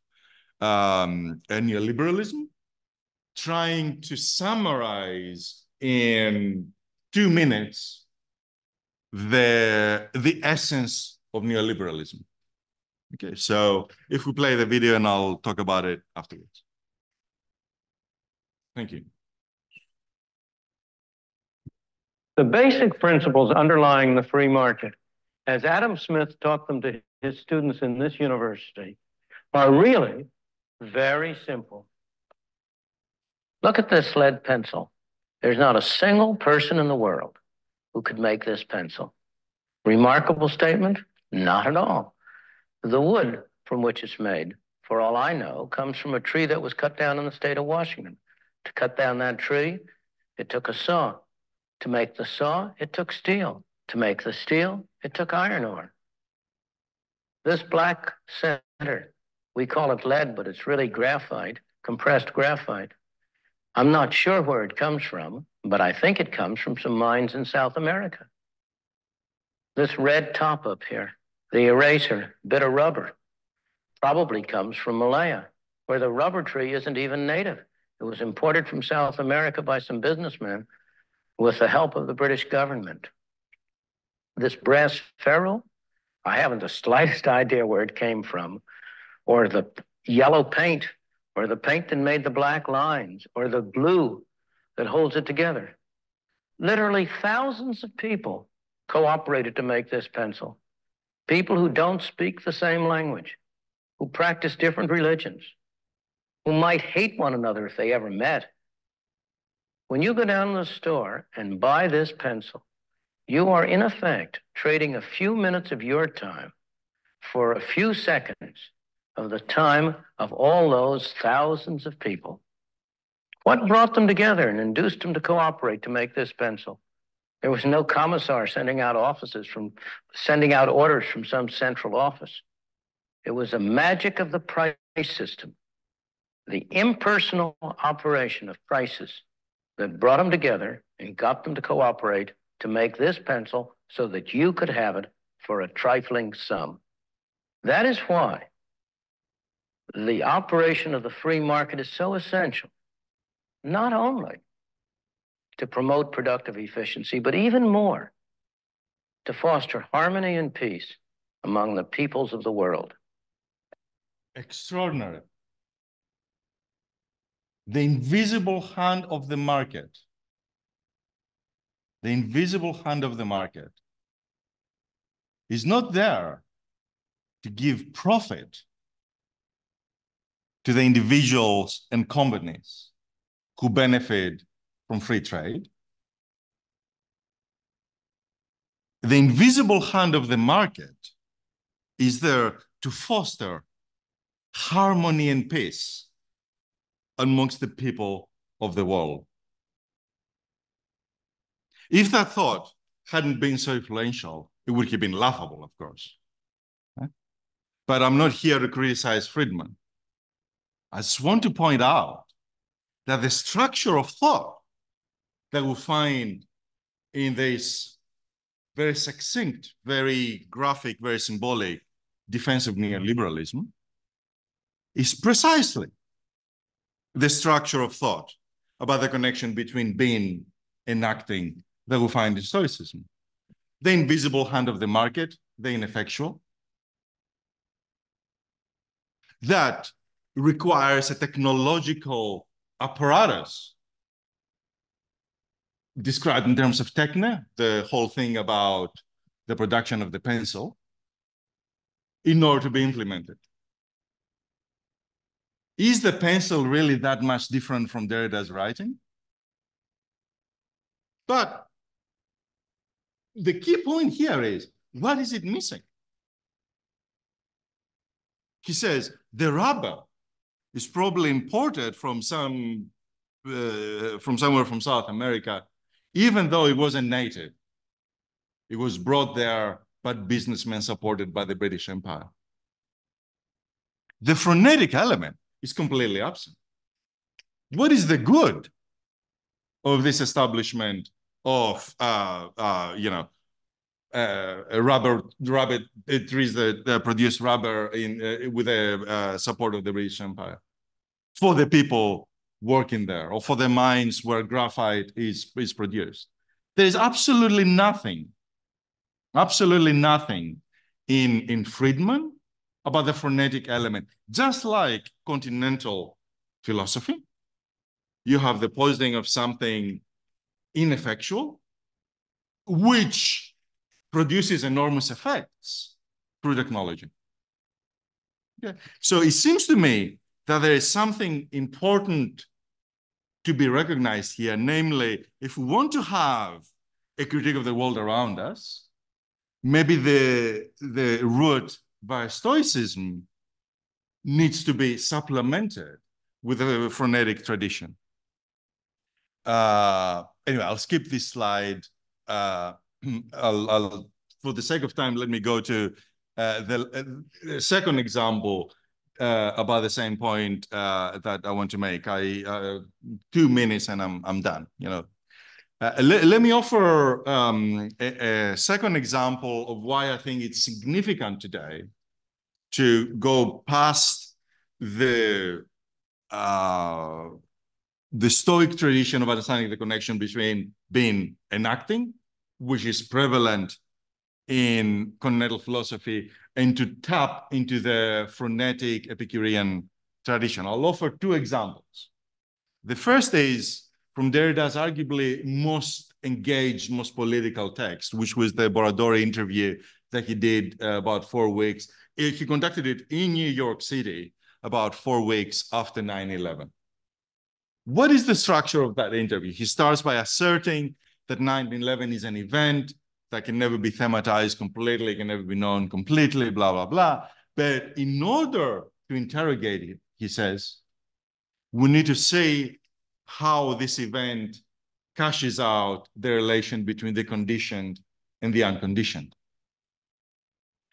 neoliberalism, trying to summarize in 2 minutes the essence of neoliberalism. Okay, so if we play the video and I'll talk about it afterwards. Thank you. The basic principles underlying the free market, as Adam Smith taught them to his students in this university, are really very simple. Look at this lead pencil. There's not a single person in the world who could make this pencil. Remarkable statement? Not at all. The wood from which it's made, for all I know, comes from a tree that was cut down in the state of Washington. To cut down that tree, it took a saw. To make the saw, it took steel. To make the steel, it took iron ore. This black center, we call it lead, but it's really graphite, compressed graphite. I'm not sure where it comes from, but I think it comes from some mines in South America. This red top up here, the eraser, bit of rubber, probably comes from Malaya, where the rubber tree isn't even native. It was imported from South America by some businessmen with the help of the British government. This brass ferrule, I haven't the slightest idea where it came from, or the yellow paint, or the paint that made the black lines, or the glue that holds it together. Literally thousands of people cooperated to make this pencil. People who don't speak the same language, who practice different religions, who might hate one another if they ever met. When you go down to the store and buy this pencil, you are in effect trading a few minutes of your time for a few seconds of the time of all those thousands of people. What brought them together and induced them to cooperate to make this pencil? There was no commissar sending out orders from some central office. It was the magic of the price system, the impersonal operation of prices that brought them together and got them to cooperate to make this pencil so that you could have it for a trifling sum. That is why the operation of the free market is so essential, not only to promote productive efficiency, but even more to foster harmony and peace among the peoples of the world. Extraordinary. The invisible hand of the market. The invisible hand of the market is not there to give profit to the individuals and companies who benefit from free trade. The invisible hand of the market is there to foster harmony and peace amongst the people of the world. If that thought hadn't been so influential, it would have been laughable, of course. But I'm not here to criticize Friedman. I just want to point out that the structure of thought that we find in this very succinct, very graphic, very symbolic defense of neoliberalism is precisely the structure of thought about the connection between being and acting that we find in Stoicism. The invisible hand of the market, the ineffectual, that requires a technological apparatus described in terms of techne, the whole thing about the production of the pencil, in order to be implemented. Is the pencil really that much different from Derrida's writing? But the key point here is, what is it missing? He says, the rubber is probably imported from somewhere from South America, even though it wasn't native. It was brought there by businessmen supported by the British Empire. The frenetic element is completely absent. What is the good of this establishment of rubber trees that produce rubber with the support of the British Empire for the people working there, or for the mines where graphite is produced? There is absolutely nothing in Friedman about the frenetic element. Just like continental philosophy, you have the positing of something ineffectual, which produces enormous effects through technology. Okay. So it seems to me that there is something important to be recognized here, namely, if we want to have a critique of the world around us, maybe the route by Stoicism needs to be supplemented with a frenetic tradition. Anyway, I'll skip this slide. For the sake of time, let me go to the second example about the same point that I want to make. 2 minutes and I'm done. Let me offer a second example of why I think it's significant today to go past the Stoic tradition of understanding the connection between being and acting, which is prevalent in continental philosophy and to tap into the phronetic Epicurean tradition. I'll offer two examples. The first is from Derrida's arguably most engaged, most political text, which was the Boradori interview that he did about 4 weeks. He conducted it in New York City about 4 weeks after 9/11. What is the structure of that interview? He starts by asserting that 9/11 is an event that can never be thematized completely, can never be known completely, blah, blah, blah. But in order to interrogate it, he says, we need to see how this event cashes out the relation between the conditioned and the unconditioned.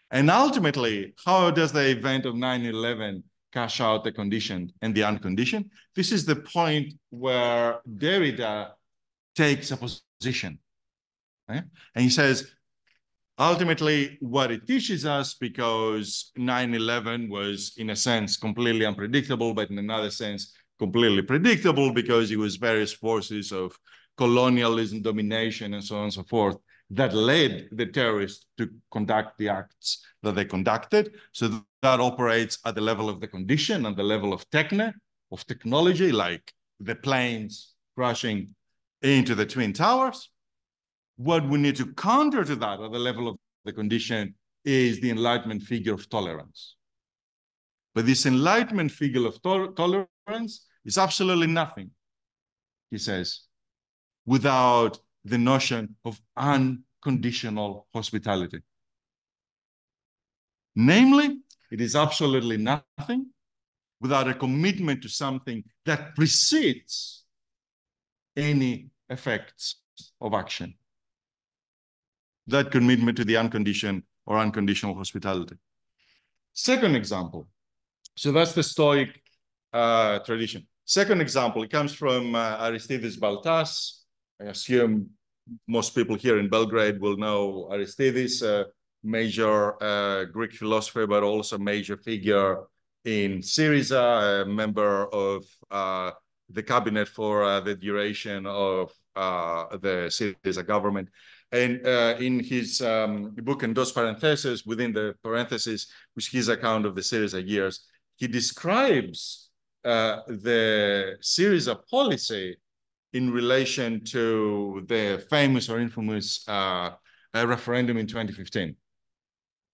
And ultimately, how does the event of 9/11 cash out the conditioned and the unconditioned? This is the point where Derrida takes a position. Right? And he says, ultimately, what it teaches us, because 9/11 was, in a sense, completely unpredictable, but in another sense, completely predictable because it was various forces of colonialism, domination, and so on and so forth that led the terrorists to conduct the acts that they conducted. So that operates at the level of the condition and the level of technology, like the planes crashing into the Twin Towers. What we need to counter to that at the level of the condition is the Enlightenment figure of tolerance. But this Enlightenment figure of tolerance is absolutely nothing, he says, without the notion of unconditional hospitality. Namely, it is absolutely nothing without a commitment to something that precedes any effects of action. That commitment to the unconditioned or unconditional hospitality. Second example. So that's the Stoic tradition. Second example, it comes from Aristides Baltas. I assume most people here in Belgrade will know Aristides, a major Greek philosopher, but also a major figure in Syriza, a member of the cabinet for the duration of the Syriza government. And in his book, Endos Parentheses, within the parentheses, which is his account of the Syriza years, he describes the Syriza policy in relation to the famous or infamous referendum in 2015.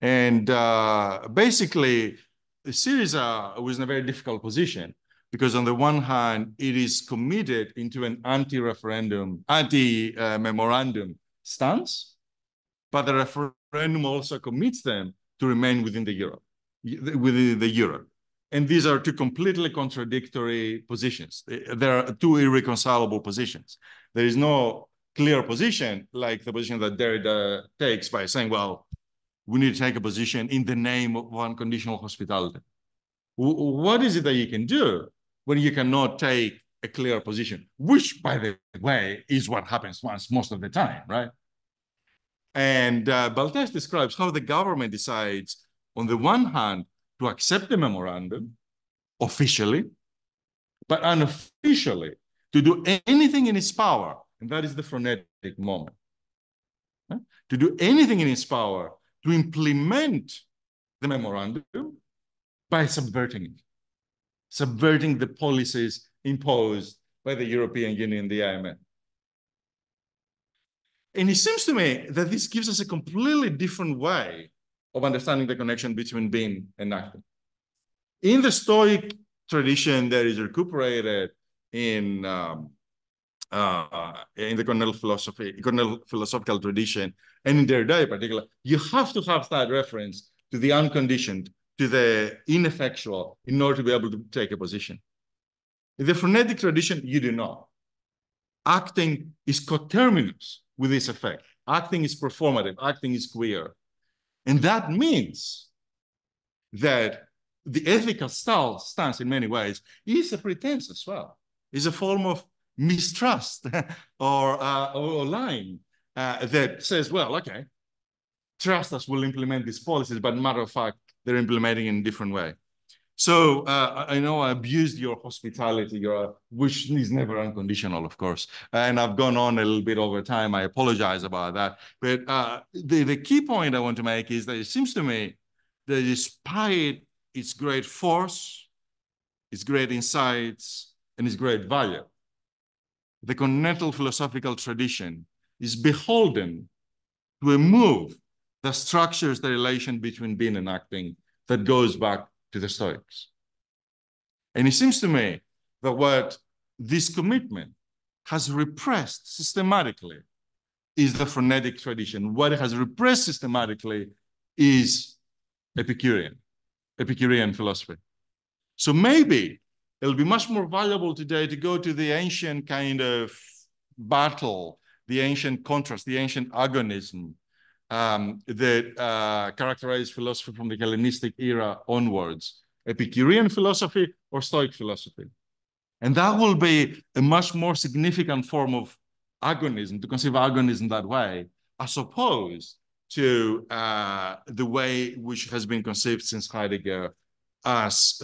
And basically, Syriza was in a very difficult position because on the one hand, it is committed into an anti-referendum, anti-memorandum stance, but the referendum also commits them to remain within the euro. And these are two completely contradictory positions. There are two irreconcilable positions. There is no clear position like the position that Derrida takes by saying, well, we need to take a position in the name of unconditional hospitality. What is it that you can do when you cannot take a clear position, which, by the way, is what happens most of the time, right? And Baltas describes how the government decides, on the one hand, to accept the memorandum officially, but unofficially to do anything in its power, and that is the phronetic moment, right? To do anything in its power to implement the memorandum by subverting the policies imposed by the European Union and the IMF. And it seems to me that this gives us a completely different way of understanding the connection between being and acting. In the Stoic tradition that is recuperated in the continental philosophical tradition, and in Derrida in particular, you have to have that reference to the unconditioned, to the ineffectual, in order to be able to take a position. In the phronetic tradition, you do not. Acting is coterminous with this effect. Acting is performative. Acting is queer. And that means that the ethical stance in many ways is a pretense as well. It's a form of mistrust or lying that says, well, okay, trust us, we'll implement these policies, but matter of fact, they're implementing in a different way. So I know I abused your hospitality, which is never unconditional, of course. And I've gone on a little bit over time. I apologize about that. But the key point I want to make is that it seems to me that despite its great force, its great insights, and its great value, the continental philosophical tradition is beholden to a move that structures the relation between being and acting that goes back to the Stoics. And it seems to me that what this commitment has repressed systematically is the frenetic tradition. What it has repressed systematically is Epicurean philosophy. So maybe it'll be much more valuable today to go to the ancient kind of battle, the ancient contrast, the ancient agonism that characterized philosophy from the Hellenistic era onwards, Epicurean philosophy or Stoic philosophy. And that will be a much more significant form of agonism, to conceive agonism that way, as opposed to the way which has been conceived since Heidegger as,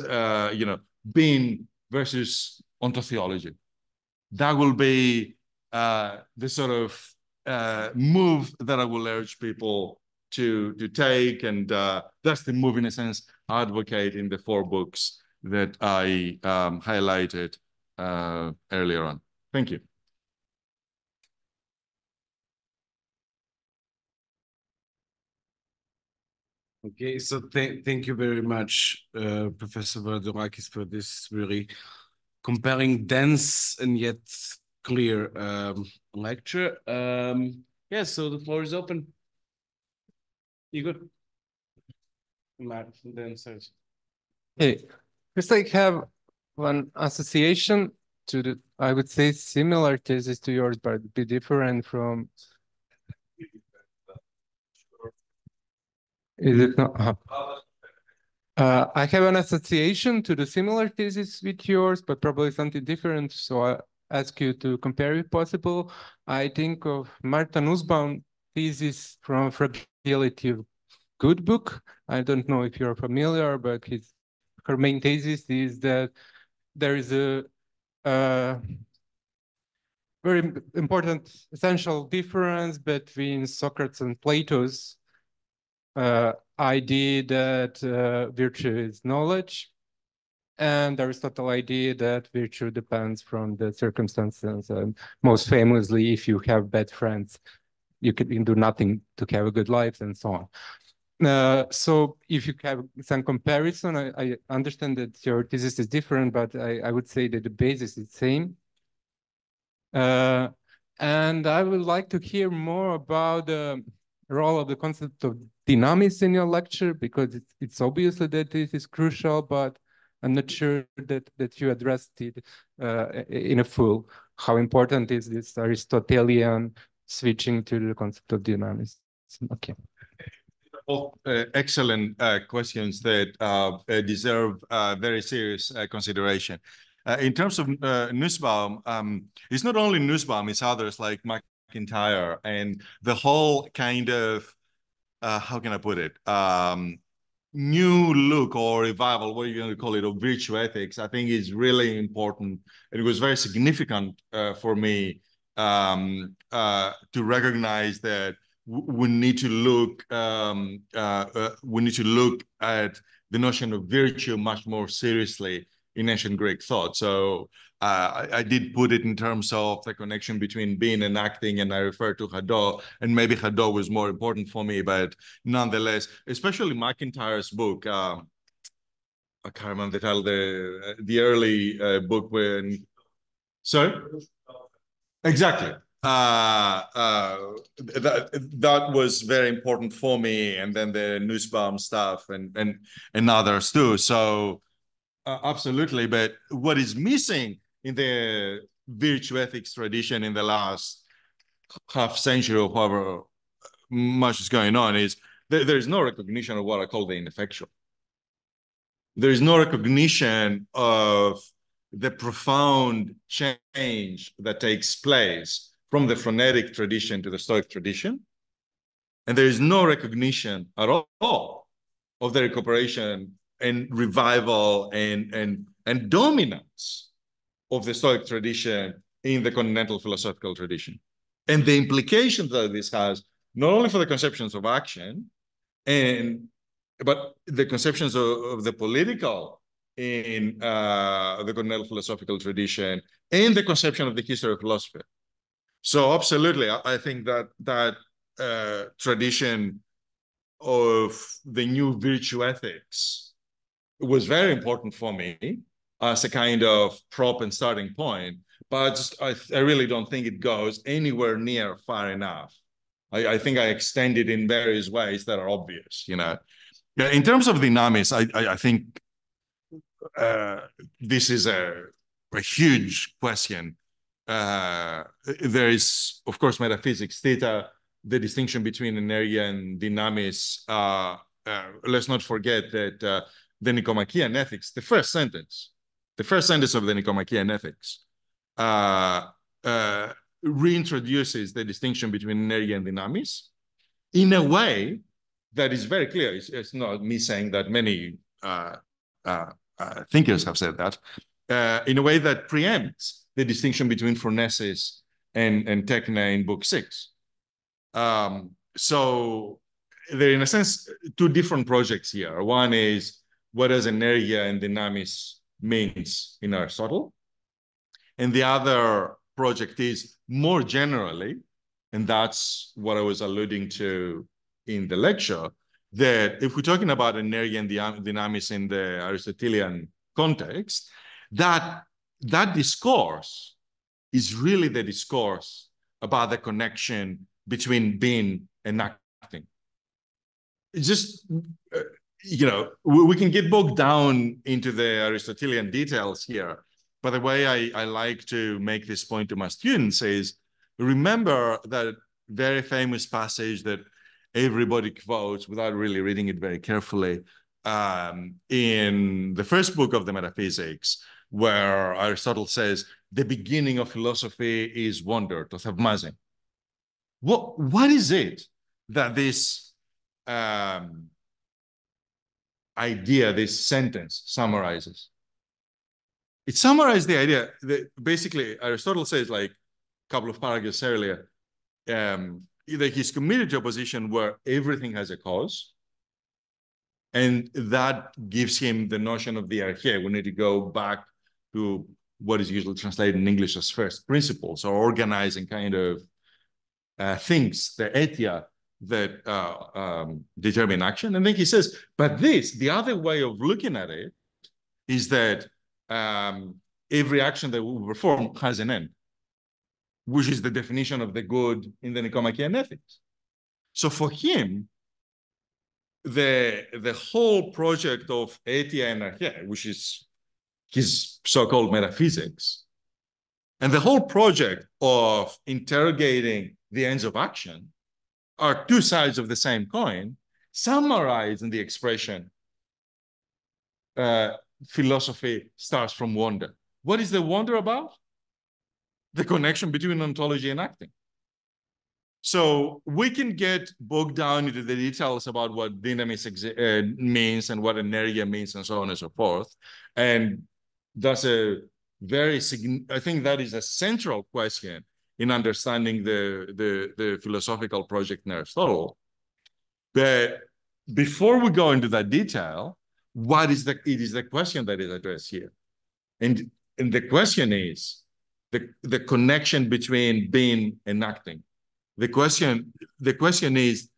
being versus ontology. That will be the sort of move that I will urge people to take. And that's the move, in a sense, I advocate in the 4 books that I highlighted earlier on. Thank you. Okay, so thank you very much, Professor Vardoulakis, for this really comparing dense and yet clear lecture. Yeah, so the floor is open. Igor? Matt, then says. Hey, first I have one association to the, I would say, similar thesis to yours, but a bit different from. Is it not? I have an association to the similar thesis with yours, but probably something different. So I ask you to compare if possible. I think of Martha Nussbaum thesis from Fragility of Good book. I don't know if you're familiar, but her main thesis is that there is a very important essential difference between Socrates and Plato's idea that virtue is knowledge, and Aristotle idea that virtue depends from the circumstances. And most famously, if you have bad friends, you can do nothing to have a good life, and so on. So if you have some comparison, I understand that your thesis is different, but I would say that the basis is the same. And I would like to hear more about the role of the concept of dynamics in your lecture, because it's obvious that it is crucial, but I'm not sure that you addressed it in a full. How important is this Aristotelian switching to the concept of dynamics? Okay. Well, excellent questions that deserve very serious consideration. In terms of Nussbaum, it's not only Nussbaum, it's others like McIntyre, and the whole kind of, how can I put it, new look or revival, what are you going to call it, of virtue ethics, I think is really important. And it was very significant for me to recognize that we need to look at the notion of virtue much more seriously in ancient Greek thought. So I did put it in terms of the connection between being and acting, and I referred to Hadot, and maybe Hadot was more important for me, but nonetheless, especially McIntyre's book, I can't remember the title, the early book when, sorry? Exactly. That was very important for me, and then the Nussbaum stuff and others too. So absolutely, but what is missing in the virtue ethics tradition in the last half century or however much is going on is there is no recognition of what I call the ineffectual. There is no recognition of the profound change that takes place from the frenetic tradition to the Stoic tradition. And there is no recognition at all of the recuperation revival and dominance of the Stoic tradition in the continental philosophical tradition, and the implications that this has not only for the conceptions of action but the conceptions of the political in the continental philosophical tradition and the conception of the history of philosophy. So absolutely, I think that tradition of the new virtue ethics was very important for me as a kind of prop and starting point, but I really don't think it goes anywhere near far enough. I think I extend it in various ways that are obvious, you know. Yeah, in terms of dynamis, I think this is a huge question. There is, of course, metaphysics, theta, the distinction between energia and dynamis. Let's not forget that the Nicomachean Ethics, the first sentence of the Nicomachean Ethics reintroduces the distinction between energia and dynamis in a way that is very clear. It's not me saying that, many thinkers have said that, in a way that preempts the distinction between phronesis and techne in Book 6. So there are, in a sense, two different projects here. One is what does energia and dynamis means in Aristotle, and the other project is more generally, and that's what I was alluding to in the lecture, that if we're talking about energia and dynamis in the Aristotelian context, that discourse is really the discourse about the connection between being and acting. It's just, you know, we can get bogged down into the Aristotelian details here, but the way I like to make this point to my students is, remember that very famous passage that everybody quotes without really reading it very carefully in the first book of the Metaphysics, where Aristotle says, the beginning of philosophy is wonder, to thαυμάζειν. What is it that this idea, this sentence summarizes? It summarizes the idea that basically Aristotle says, like a couple of paragraphs earlier, that he's committed to a position where everything has a cause, and that gives him the notion of the arche. We need to go back to what is usually translated in English as first principles, or organizing kind of things, the atia that determine action. And then he says, but the other way of looking at it is that every action that we perform has an end, which is the definition of the good in the Nicomachean Ethics. So for him, the whole project of atia and arche, which is his so-called metaphysics, and the whole project of interrogating the ends of action are two sides of the same coin, summarized in the expression, philosophy starts from wonder. What is the wonder about? The connection between ontology and acting. So we can get bogged down into the details about what dynamis means and what energia means and so on and so forth. And that's I think that is a central question in understanding the philosophical project in Aristotle. But before we go into that detail, it is the question that is addressed here. And the question is the connection between being and acting. The question is,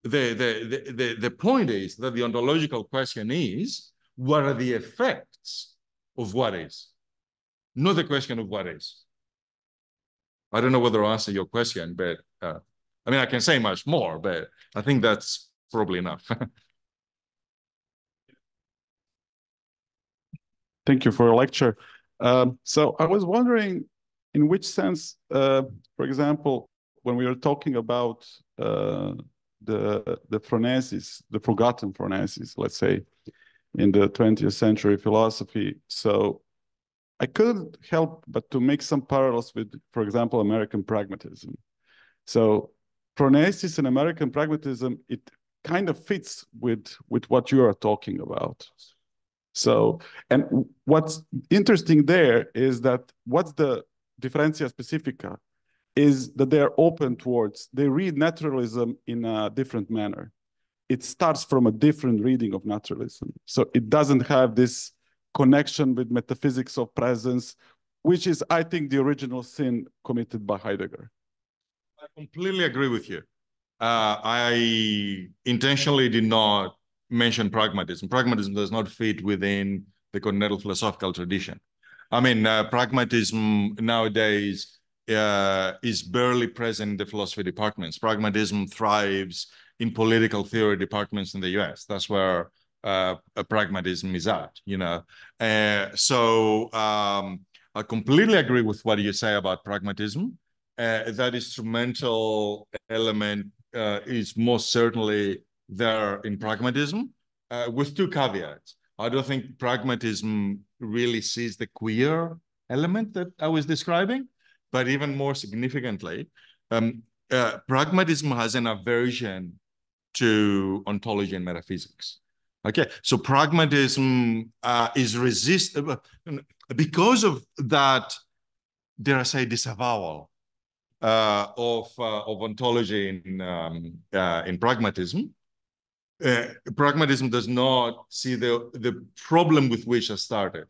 the point is that the ontological question is, what are the effects of what is? Not the question of what is. I don't know whether I answer your question, but I mean, I can say much more, but I think that's probably enough. Thank you for your lecture. So I was wondering, in which sense, for example, when we are talking about the phronesis, the forgotten phronesis, let's say, in the 20th century philosophy, so I couldn't help but to make some parallels with, for example, American pragmatism. So phronesis and American pragmatism, it kind of fits with what you are talking about. So, and what's interesting there is that what's the differentia specifica is that they're open towards, they read naturalism in a different manner. It starts from a different reading of naturalism. So it doesn't have this connection with metaphysics of presence, which is, I think, the original sin committed by Heidegger. I completely agree with you. I intentionally did not mention pragmatism. Pragmatism does not fit within the continental philosophical tradition. I mean, pragmatism nowadays is barely present in the philosophy departments. Pragmatism thrives in political theory departments in the US. That's where pragmatism is at, you know. I completely agree with what you say about pragmatism. That instrumental element is most certainly there in pragmatism, with two caveats. I don't think pragmatism really sees the queer element that I was describing, but even more significantly, pragmatism has an aversion to ontology and metaphysics. Okay, so pragmatism is because of that, dare I say, disavowal of ontology in pragmatism. Pragmatism does not see the problem with which I started,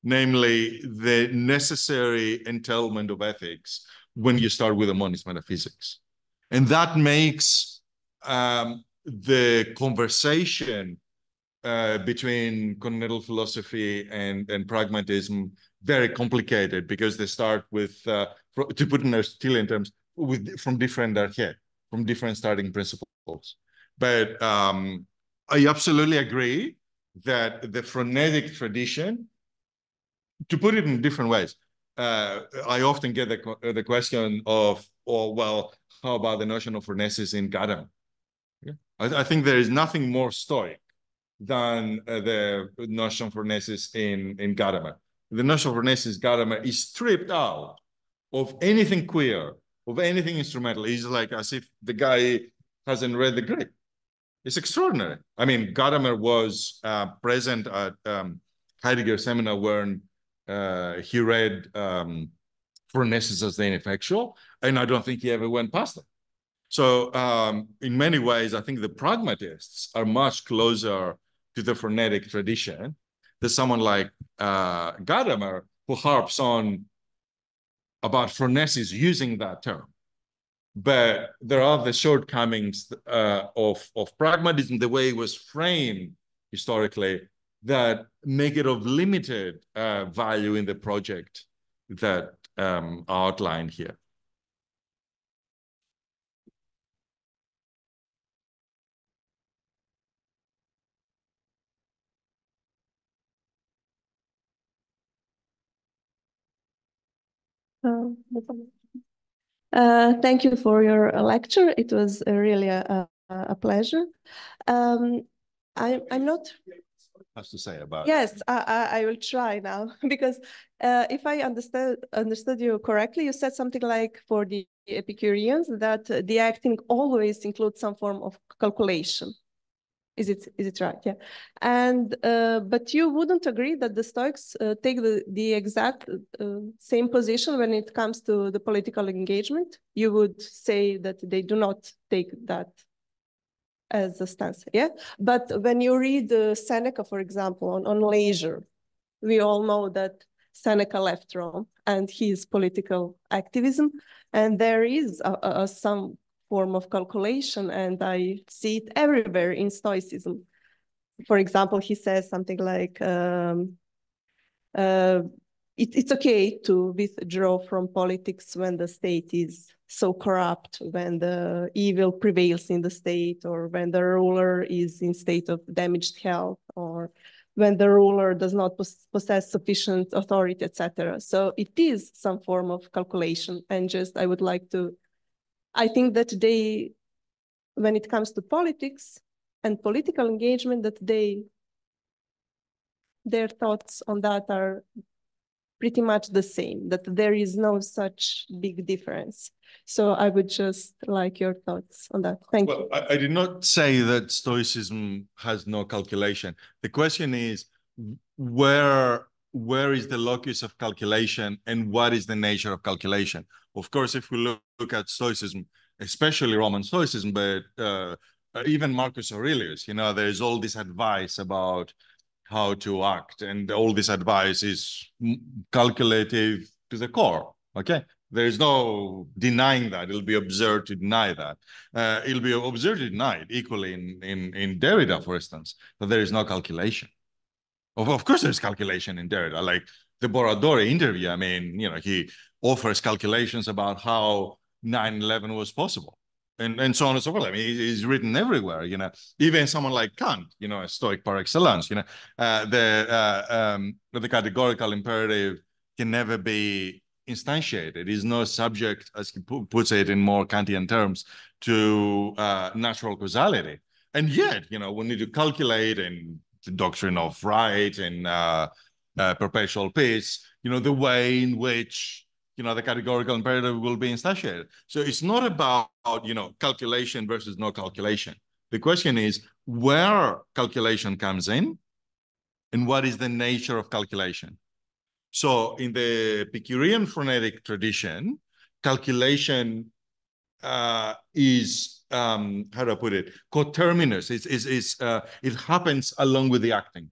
namely the necessary entailment of ethics when you start with a monist metaphysics. And that makes the conversation between continental philosophy and pragmatism very complicated, because they start with, to put in Aristotelian terms, from different archae, from different starting principles. But I absolutely agree that the phronetic tradition, to put it in different ways, I often get the question of, oh, well, how about the notion of phronesis in Gadamer? Yeah. I think there is nothing more Stoic than the notion of phronesis in Gadamer. The notion of phronesis Gadamer is stripped out of anything queer, of anything instrumental. It's like as if the guy hasn't read the Greek. It's extraordinary. I mean, Gadamer was present at Heidegger seminar when he read phronesis as the ineffectual, and I don't think he ever went past it. So in many ways, I think the pragmatists are much closer to the phronetic tradition than someone like Gadamer, who harps on about phronesis using that term. But there are the shortcomings of pragmatism, the way it was framed historically, that make it of limited value in the project that are outlined here. Thank you for your lecture. It was really a pleasure. I'm not. Has to say about yes, I will try now because if I understood you correctly, you said something like for the Epicureans that the acting always includes some form of calculation. Is it right? Yeah. And but you wouldn't agree that the Stoics take the exact same position when it comes to the political engagement? You would say that they do not take that as a stance, yeah? But when you read Seneca, for example, on leisure, we all know that Seneca left Rome and his political activism, and there is some form of calculation, and I see it everywhere in Stoicism. For example, he says something like, it's okay to withdraw from politics when the state is so corrupt, when the evil prevails in the state, or when the ruler is in state of damaged health, or when the ruler does not possess sufficient authority, etc. So it is some form of calculation. And just, I would like to, I think that they, when it comes to politics and political engagement, that their thoughts on that are pretty much the same, that there is no such big difference. So I would just like your thoughts on that. Thank you. I did not say that Stoicism has no calculation. The question is, where is the locus of calculation and what is the nature of calculation? Of course, if we look at Stoicism, especially Roman Stoicism, but even Marcus Aurelius, there's all this advice about how to act, and all this advice is calculative to the core, okay? There's no denying that. It'll be absurd to deny that. It'll be absurd to deny it equally in Derrida, for instance, that there is no calculation. Of course, there's calculation in Derrida. Like the Boradore interview, I mean, he offers calculations about how 9/11 was possible, and so on and so forth. I mean, it's written everywhere. Even someone like Kant, a Stoic par excellence. The categorical imperative can never be instantiated. Is no subject, as he puts it in more Kantian terms, to natural causality. And yet, we need to calculate, and the doctrine of right and perpetual peace, the way in which, the categorical imperative will be instantiated. So it's not about, calculation versus no calculation. The question is where calculation comes in and what is the nature of calculation. So in the Epicurean phronetic tradition, calculation is, how do I put it, coterminous. It happens along with the acting.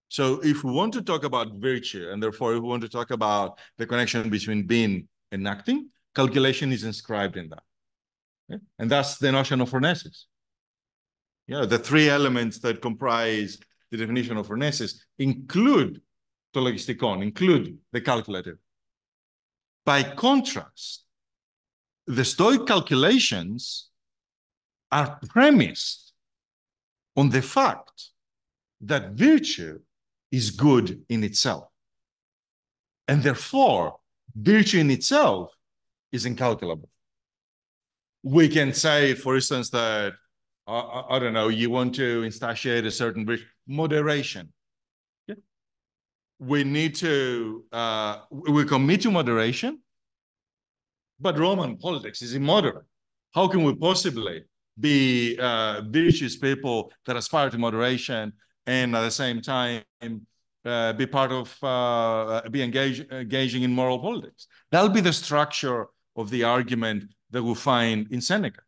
So if we want to talk about virtue, and therefore if we want to talk about the connection between being and acting, calculation is inscribed in that. Okay? And that's the notion of phronesis. The three elements that comprise the definition of phronesis include το λογιστικόν, include the calculative. By contrast, the Stoic calculations are premised on the fact that virtue is good in itself. And therefore, virtue in itself is incalculable. We can say, for instance, that, I don't know, you want to instantiate a certain virtue, moderation. Yeah. We need to, we commit to moderation, but Roman politics is immoderate. How can we possibly be virtuous people that aspire to moderation and at the same time be part of, be engaging in moral politics? That'll be the structure of the argument that we find in Seneca.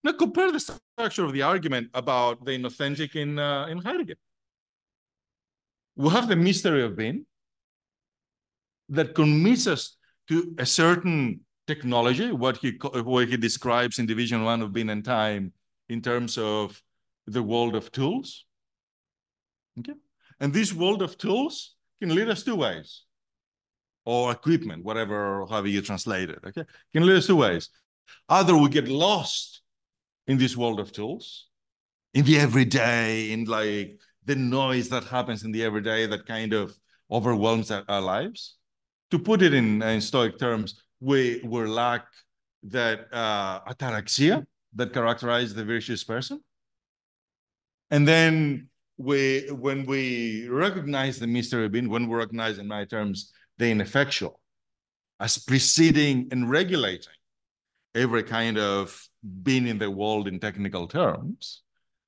Now compare the structure of the argument about the inauthentic in Heidegger. We have the mystery of being that commits us to a certain technology, what he describes in Division 1 of Being and Time in terms of the world of tools. Okay? And this world of tools can lead us two ways, or equipment, whatever, however you translate it, okay? Can lead us two ways. Either we get lost in this world of tools, in the everyday, in like the noise that happens in the everyday that kind of overwhelms our lives. To put it in Stoic terms, we lack that ataraxia that characterizes the virtuous person. And then when we recognize the mystery of being, when we recognize, in my terms, the ineffectual as preceding and regulating every kind of being in the world in technical terms,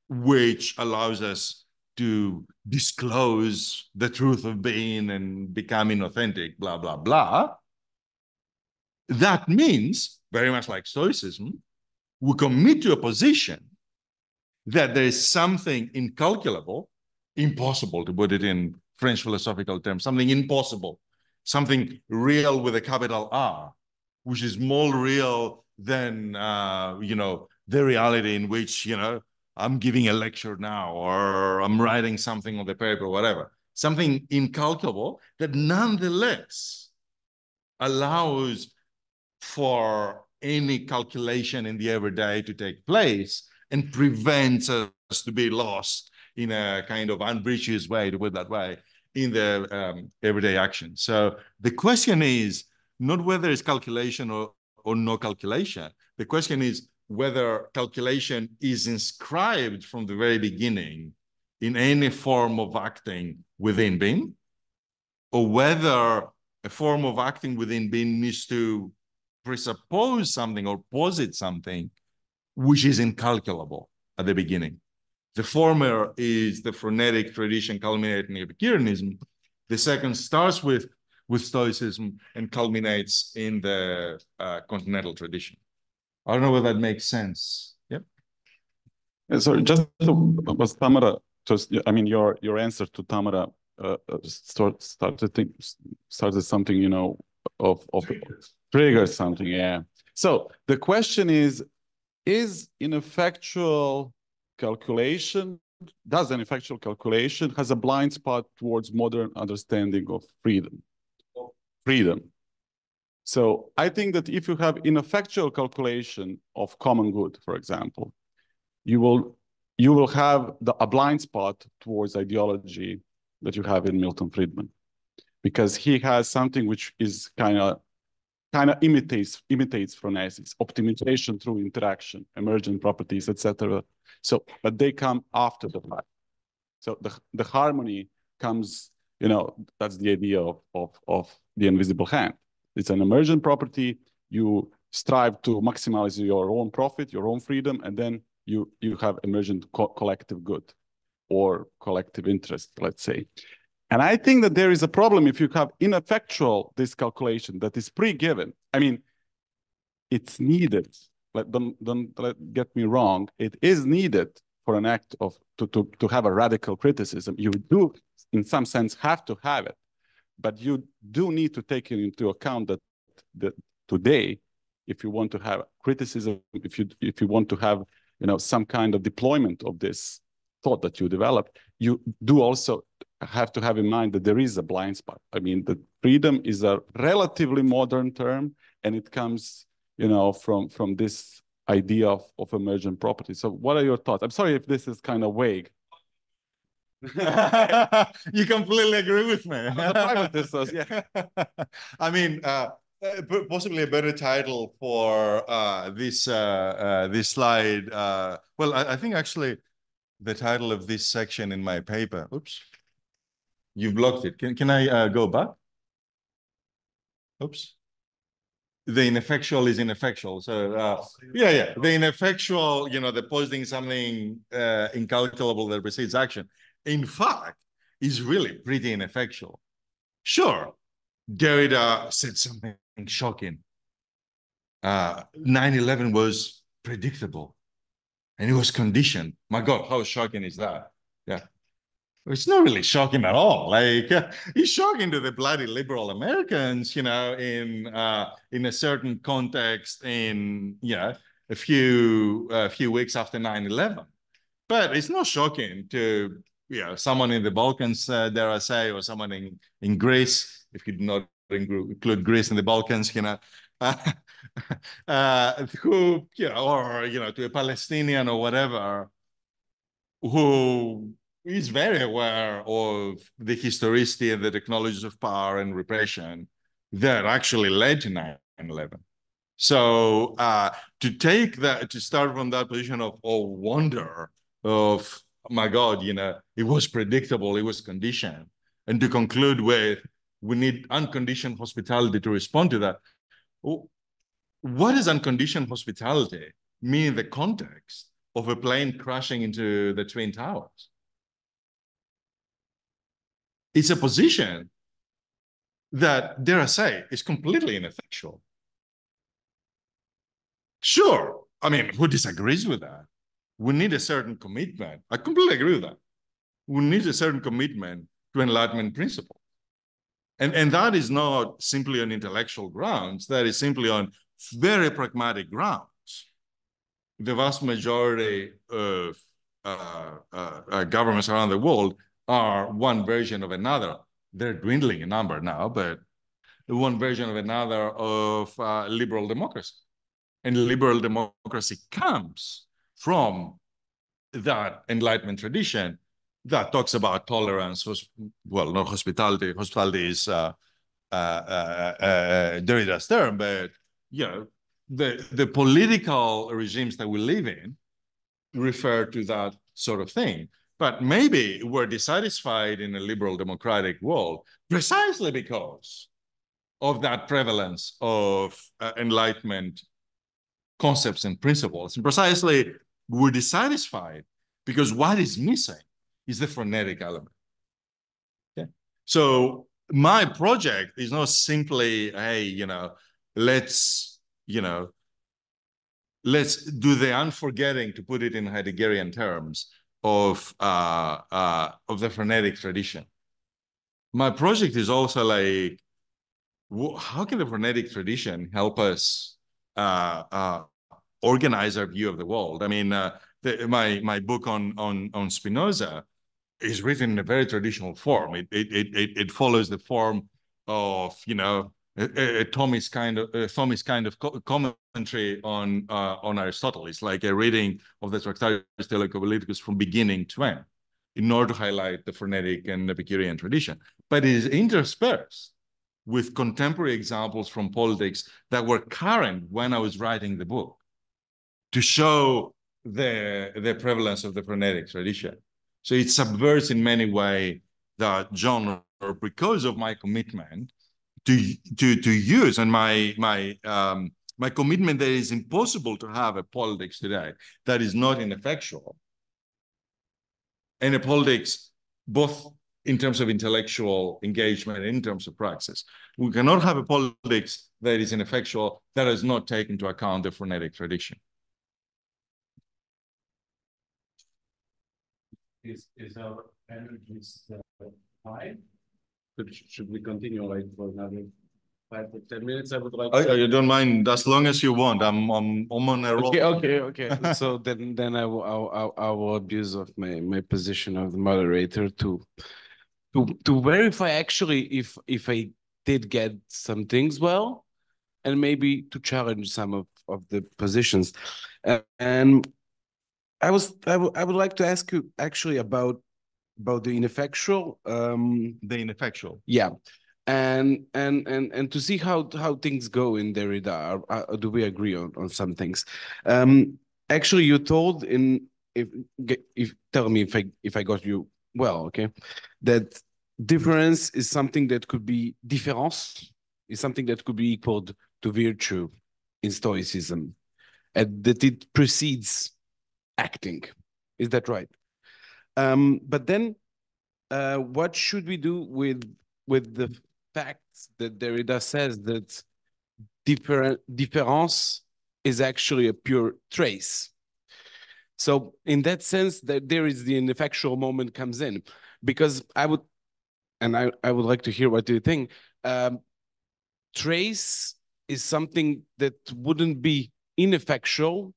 which allows us to disclose the truth of being and becoming authentic, blah, blah, blah. That means, very much like Stoicism, we commit to a position that there is something incalculable, impossible, to put it in French philosophical terms, something impossible, something real with a capital R, which is more real than, the reality in which, I'm giving a lecture now, or I'm writing something on the paper, whatever. Something incalculable that nonetheless allows for any calculation in the everyday to take place and prevents us to be lost in a kind of unvirtuous way, to put it that way, in the everyday action. So the question is not whether it's calculation or no calculation. The question is whether calculation is inscribed from the very beginning in any form of acting within being, or whether a form of acting within being needs to presuppose something or posit something which is incalculable at the beginning. The former is the frenetic tradition culminating in Epicureanism. The second starts with Stoicism and culminates in the continental tradition. I don't know whether that makes sense. Yep. So just was Tamara, just, I mean, your answer to Tamara started something, you know, of trigger something, yeah. So the question is ineffectual calculation, does an ineffectual calculation has a blind spot towards modern understanding of freedom? So I think that if you have ineffectual calculation of common good, for example, you will have a blind spot towards ideology that you have in Milton Friedman, because he has something which is kind of imitates phronesis, optimization through interaction, emergent properties, etc. So, but they come after the fact. So the harmony comes, you know, that's the idea of the invisible hand. It's an emergent property. You strive to maximize your own profit, your own freedom, and then you have emergent collective good or collective interest, let's say. And I think that there is a problem if you have ineffectual this calculation that is pre-given. I mean, it's needed. Don't get me wrong. It is needed for an act of to have a radical criticism. You do, in some sense, have to have it, but you do need to take into account that today, if you want to have criticism, if you want to have, you know, some kind of deployment of this thought that you develop, you do also have to have in mind that there is a blind spot. I mean, that freedom is a relatively modern term, and it comes, you know, from this idea of emergent property. So what are your thoughts? I'm sorry if this is kind of vague. You completely agree with me. Yeah. I mean, possibly a better title for this slide. Well, I think actually the title of this section in my paper. Oops, you blocked it. Can I go back? Oops. The ineffectual is ineffectual. So yeah, the ineffectual, you know, the posting something incalculable that precedes action, in fact, is really pretty ineffectual. Sure, Derrida said something shocking. 9/11 was predictable and it was conditioned. My God, how shocking is that? Yeah. It's not really shocking at all. Like, it's shocking to the bloody liberal Americans, you know, in a certain context, in, you know, a few weeks after 9/11. But it's not shocking to, you know, someone in the Balkans, dare I say, or someone in Greece, if you do not include Greece in the Balkans, you know, who, you know, or, you know, to a Palestinian or whatever, who is very aware of the historicity and the technologies of power and repression that actually led to 9/11. So to start from that position of wonder, of, my God, you know, it was predictable, it was conditioned, and to conclude with, we need unconditioned hospitality to respond to that. What does unconditioned hospitality mean in the context of a plane crashing into the Twin Towers? It's a position that, dare I say, is completely ineffectual. Sure, I mean, who disagrees with that? We need a certain commitment. I completely agree with that. We need a certain commitment to Enlightenment principles. And that is not simply on intellectual grounds, that is simply on very pragmatic grounds. The vast majority of governments around the world are one version of another. They're dwindling in number now, but one version of another of liberal democracy. And liberal democracy comes from that Enlightenment tradition that talks about tolerance, well, not hospitality. Hospitality is Derrida's term, but, you know, the political regimes that we live in refer to that sort of thing. But maybe we're dissatisfied in a liberal democratic world precisely because of that prevalence of Enlightenment concepts and principles. And precisely we're dissatisfied because what is missing is the frenetic element. Okay? So my project is not simply, hey, let's do the unforgetting, to put it in Heideggerian terms, of the frenetic tradition. My project is also like, how can the frenetic tradition help us organize our view of the world? I mean, my book on Spinoza is written in a very traditional form. It follows the form of a Thomist kind of commentary on Aristotle. It's like a reading of the Tractatus Theologico-Politicus from beginning to end, in order to highlight the frenetic and Epicurean tradition. But it is interspersed with contemporary examples from politics that were current when I was writing the book, to show the prevalence of the frenetic tradition. So it subverts in many ways that genre, because of my commitment to use, and my commitment that it is impossible to have a politics today that is not ineffectual, and a politics both in terms of intellectual engagement and in terms of praxis. We cannot have a politics that is ineffectual that does not take into account the frenetic tradition. Is our energy high? Should we continue like for another 5 to 10 minutes? I would like. You don't mind, as long as you want. I'm on a roll. Okay. So then I will abuse of my position of the moderator to verify actually if I did get some things well, and maybe to challenge some of the positions. And I would like to ask you actually about the ineffectual. The ineffectual. Yeah. And to see how things go in Derrida. Do we agree on some things? Actually, you told if tell me if I got you well, okay, that difference is something that could be différence is something that could be equaled to virtue in Stoicism, and that it precedes acting. Is that right? But then, what should we do with the fact that Derrida says that différence is actually a pure trace? So in that sense, that there is the ineffectual moment comes in, because I would like to hear what you think. Trace is something that wouldn't be ineffectual,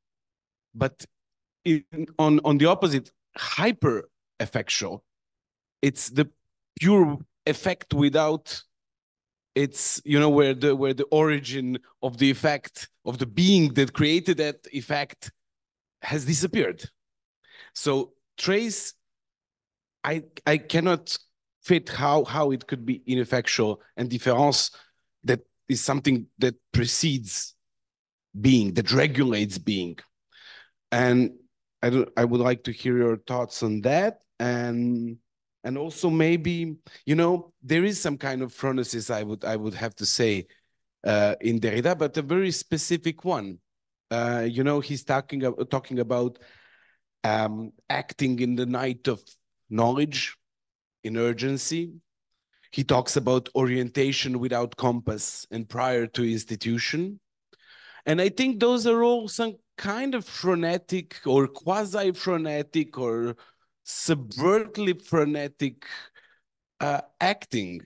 but on the opposite, hyper effectual. It's the pure effect without it's where the origin of the effect of the being that created that effect has disappeared. So trace, I cannot fit how it could be ineffectual, and différence, that is something that precedes being, that regulates being. And I would like to hear your thoughts on that, and also maybe there is some kind of phronesis, I would have to say, in Derrida, but a very specific one. He's talking about acting in the night of knowledge, in urgency. He talks about orientation without compass and prior to institution. And I think those are all some kind of phronetic or quasi-phronetic or subvertly phronetic acting,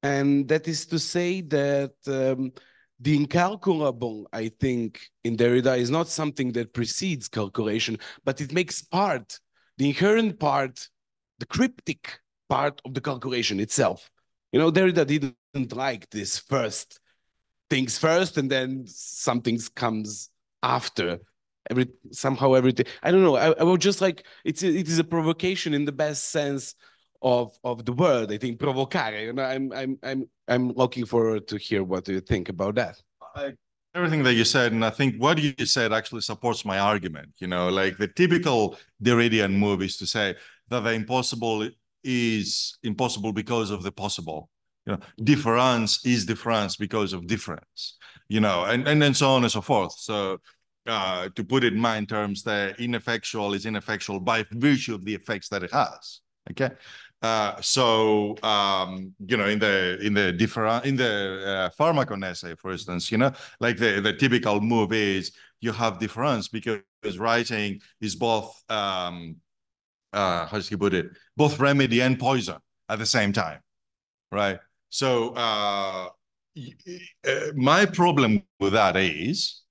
and that is to say that the incalculable, I think, in Derrida is not something that precedes calculation, but it makes part, the inherent part, the cryptic part of the calculation itself. Derrida didn't like this first things first and then something comes after. Somehow everything. I don't know. I would just like it is a provocation in the best sense of the word. I think provocare. I'm looking forward to hear what you think about that. Everything that you said, and I think what you said actually supports my argument. Like the typical Derridian move is to say that the impossible is impossible because of the possible. Difference is difference because of difference. And then so on and so forth. So to put it in my terms, the ineffectual is ineffectual by virtue of the effects that it has. Okay, so you know, in the Pharmacon essay, for instance, you know, like the typical move is you have difference because writing is both how does he put it, both remedy and poison at the same time, right? So my problem with that is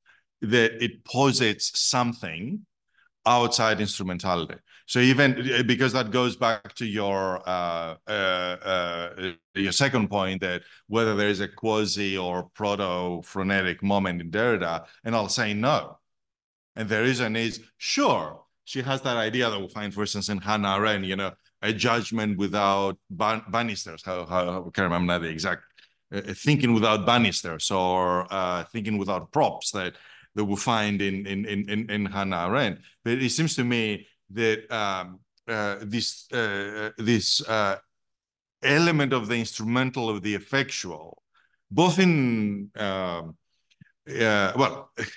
that it posits something outside instrumentality. So even because that goes back to your second point, that whether there is a quasi or proto-phronetic moment in Derrida, and I'll say no. And the reason is, sure, she has that idea that we'll find, for instance, in Hannah Arendt, you know, a judgment without banisters. How I can't remember now the exact thinking without banisters, or thinking without props that we'll find in Hannah Arendt. But it seems to me that this element of the instrumental, of the effectual, both in well,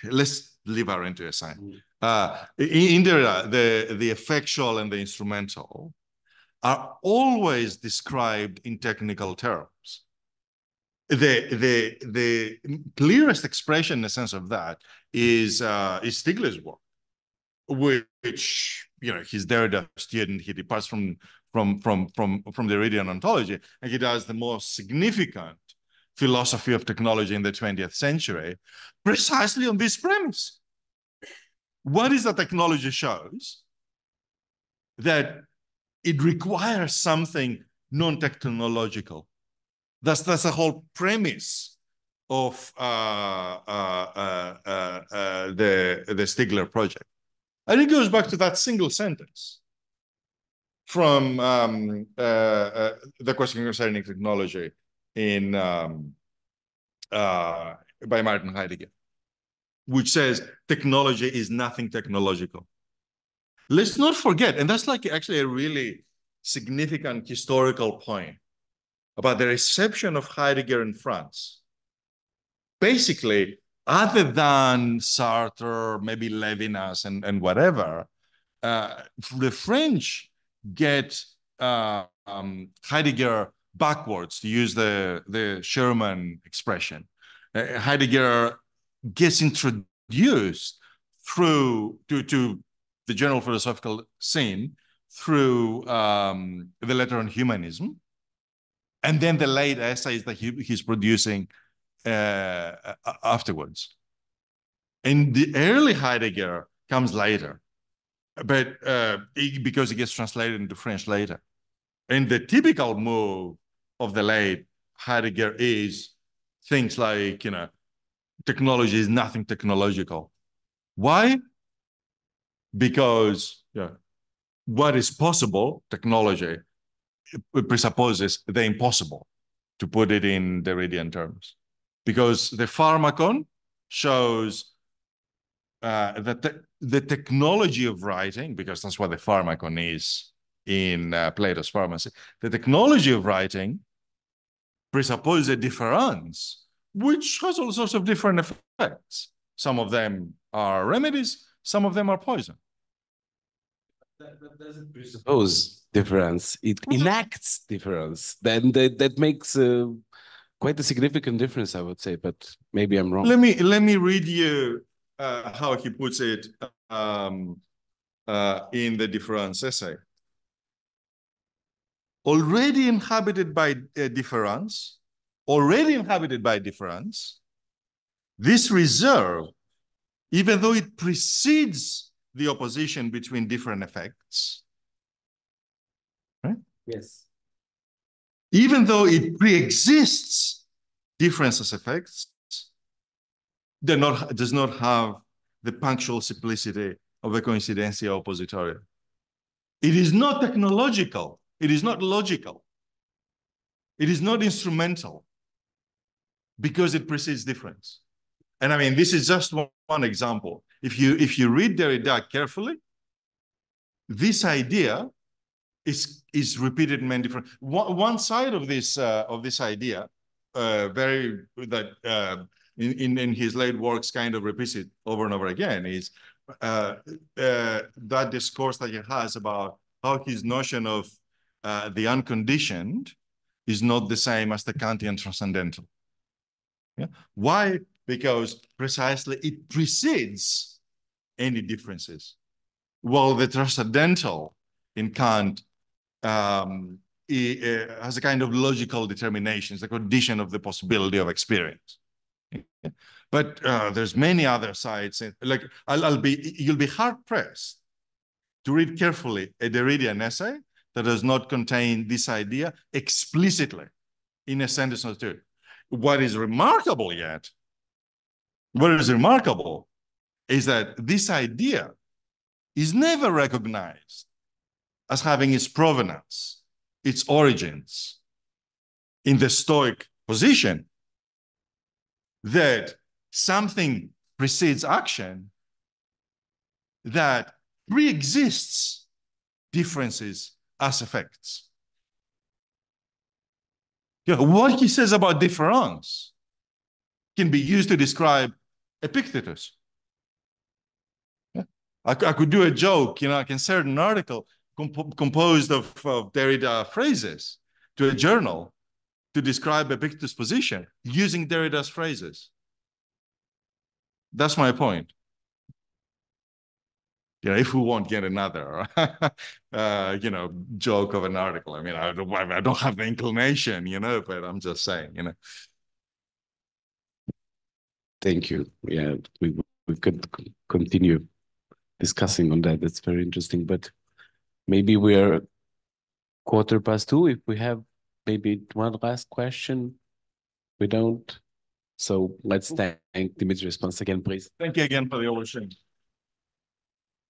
let's leave Arendt to aside. In the effectual and the instrumental are always described in technical terms. The clearest expression in the sense of that is Stigler's work, which, you know, he's Derrida student. He departs from the Derridian ontology, and he does the most significant philosophy of technology in the 20th century, precisely on this premise. What is that technology shows? That it requires something non-technological. That's the whole premise of the Stigler project. And it goes back to that single sentence from the question concerning technology in by Martin Heidegger, which says technology is nothing technological. Let's not forget, and that's like actually a really significant historical point about the reception of Heidegger in France. Basically, other than Sartre, maybe Levinas and whatever, the French get Heidegger backwards, to use the Sherman expression. Heidegger gets introduced through to the general philosophical scene through the letter on humanism, and then the late essays that he's producing afterwards. And the early Heidegger comes later, but because it gets translated into French later. And the typical move of the late Heidegger is things like, you know, technology is nothing technological. Why? Because what is possible, technology, it presupposes the impossible, to put it in Derridian terms. Because the Pharmacon shows that the technology of writing, because that's what the Pharmacon is in Plato's Pharmacy, the technology of writing presupposes a difference, which has all sorts of different effects. Some of them are remedies, some of them are poison. That doesn't presuppose difference. It enacts difference. Then that makes quite a significant difference, I would say, but maybe I'm wrong. Let me read you how he puts it in the difference essay. Already inhabited by difference, this reserve, even though it precedes the opposition between different effects, right? Yes. Even though it pre-exists difference as effects, does not have the punctual simplicity of a coincidentia oppositoria. It is not technological. It is not logical. It is not instrumental, because it precedes difference. And I mean, this is just one example. If you read Derrida carefully, this idea is repeated in many different. One side of this idea, in his late works kind of repeats it over and over again, is that discourse that he has about how his notion of the unconditioned is not the same as the Kantian transcendental. Yeah. Why? Because precisely it precedes any differences. While the transcendental in Kant has a kind of logical determination, it's a condition of the possibility of experience. But there's many other sides. Like you'll be hard pressed to read carefully a Derridian essay that does not contain this idea explicitly in a sentence or two. What is remarkable is that this idea is never recognized as having its provenance, its origins in the Stoic position that something precedes action that pre-exists differences as effects. You know, what he says about difference can be used to describe Epictetus. Yeah. I could do a joke, you know, I can insert an article composed of Derrida phrases to a journal to describe Epictetus' position using Derrida's phrases. That's my point. You know, if we won't get another, you know, joke of an article. I mean, I don't have the inclination, you know, but I'm just saying, you know. Thank you. Yeah, we could continue discussing on that. That's very interesting. But maybe we're 2:15. If we have maybe one last question, we don't. So let's thank Dimitris once again, please. Thank you again for the opportunity.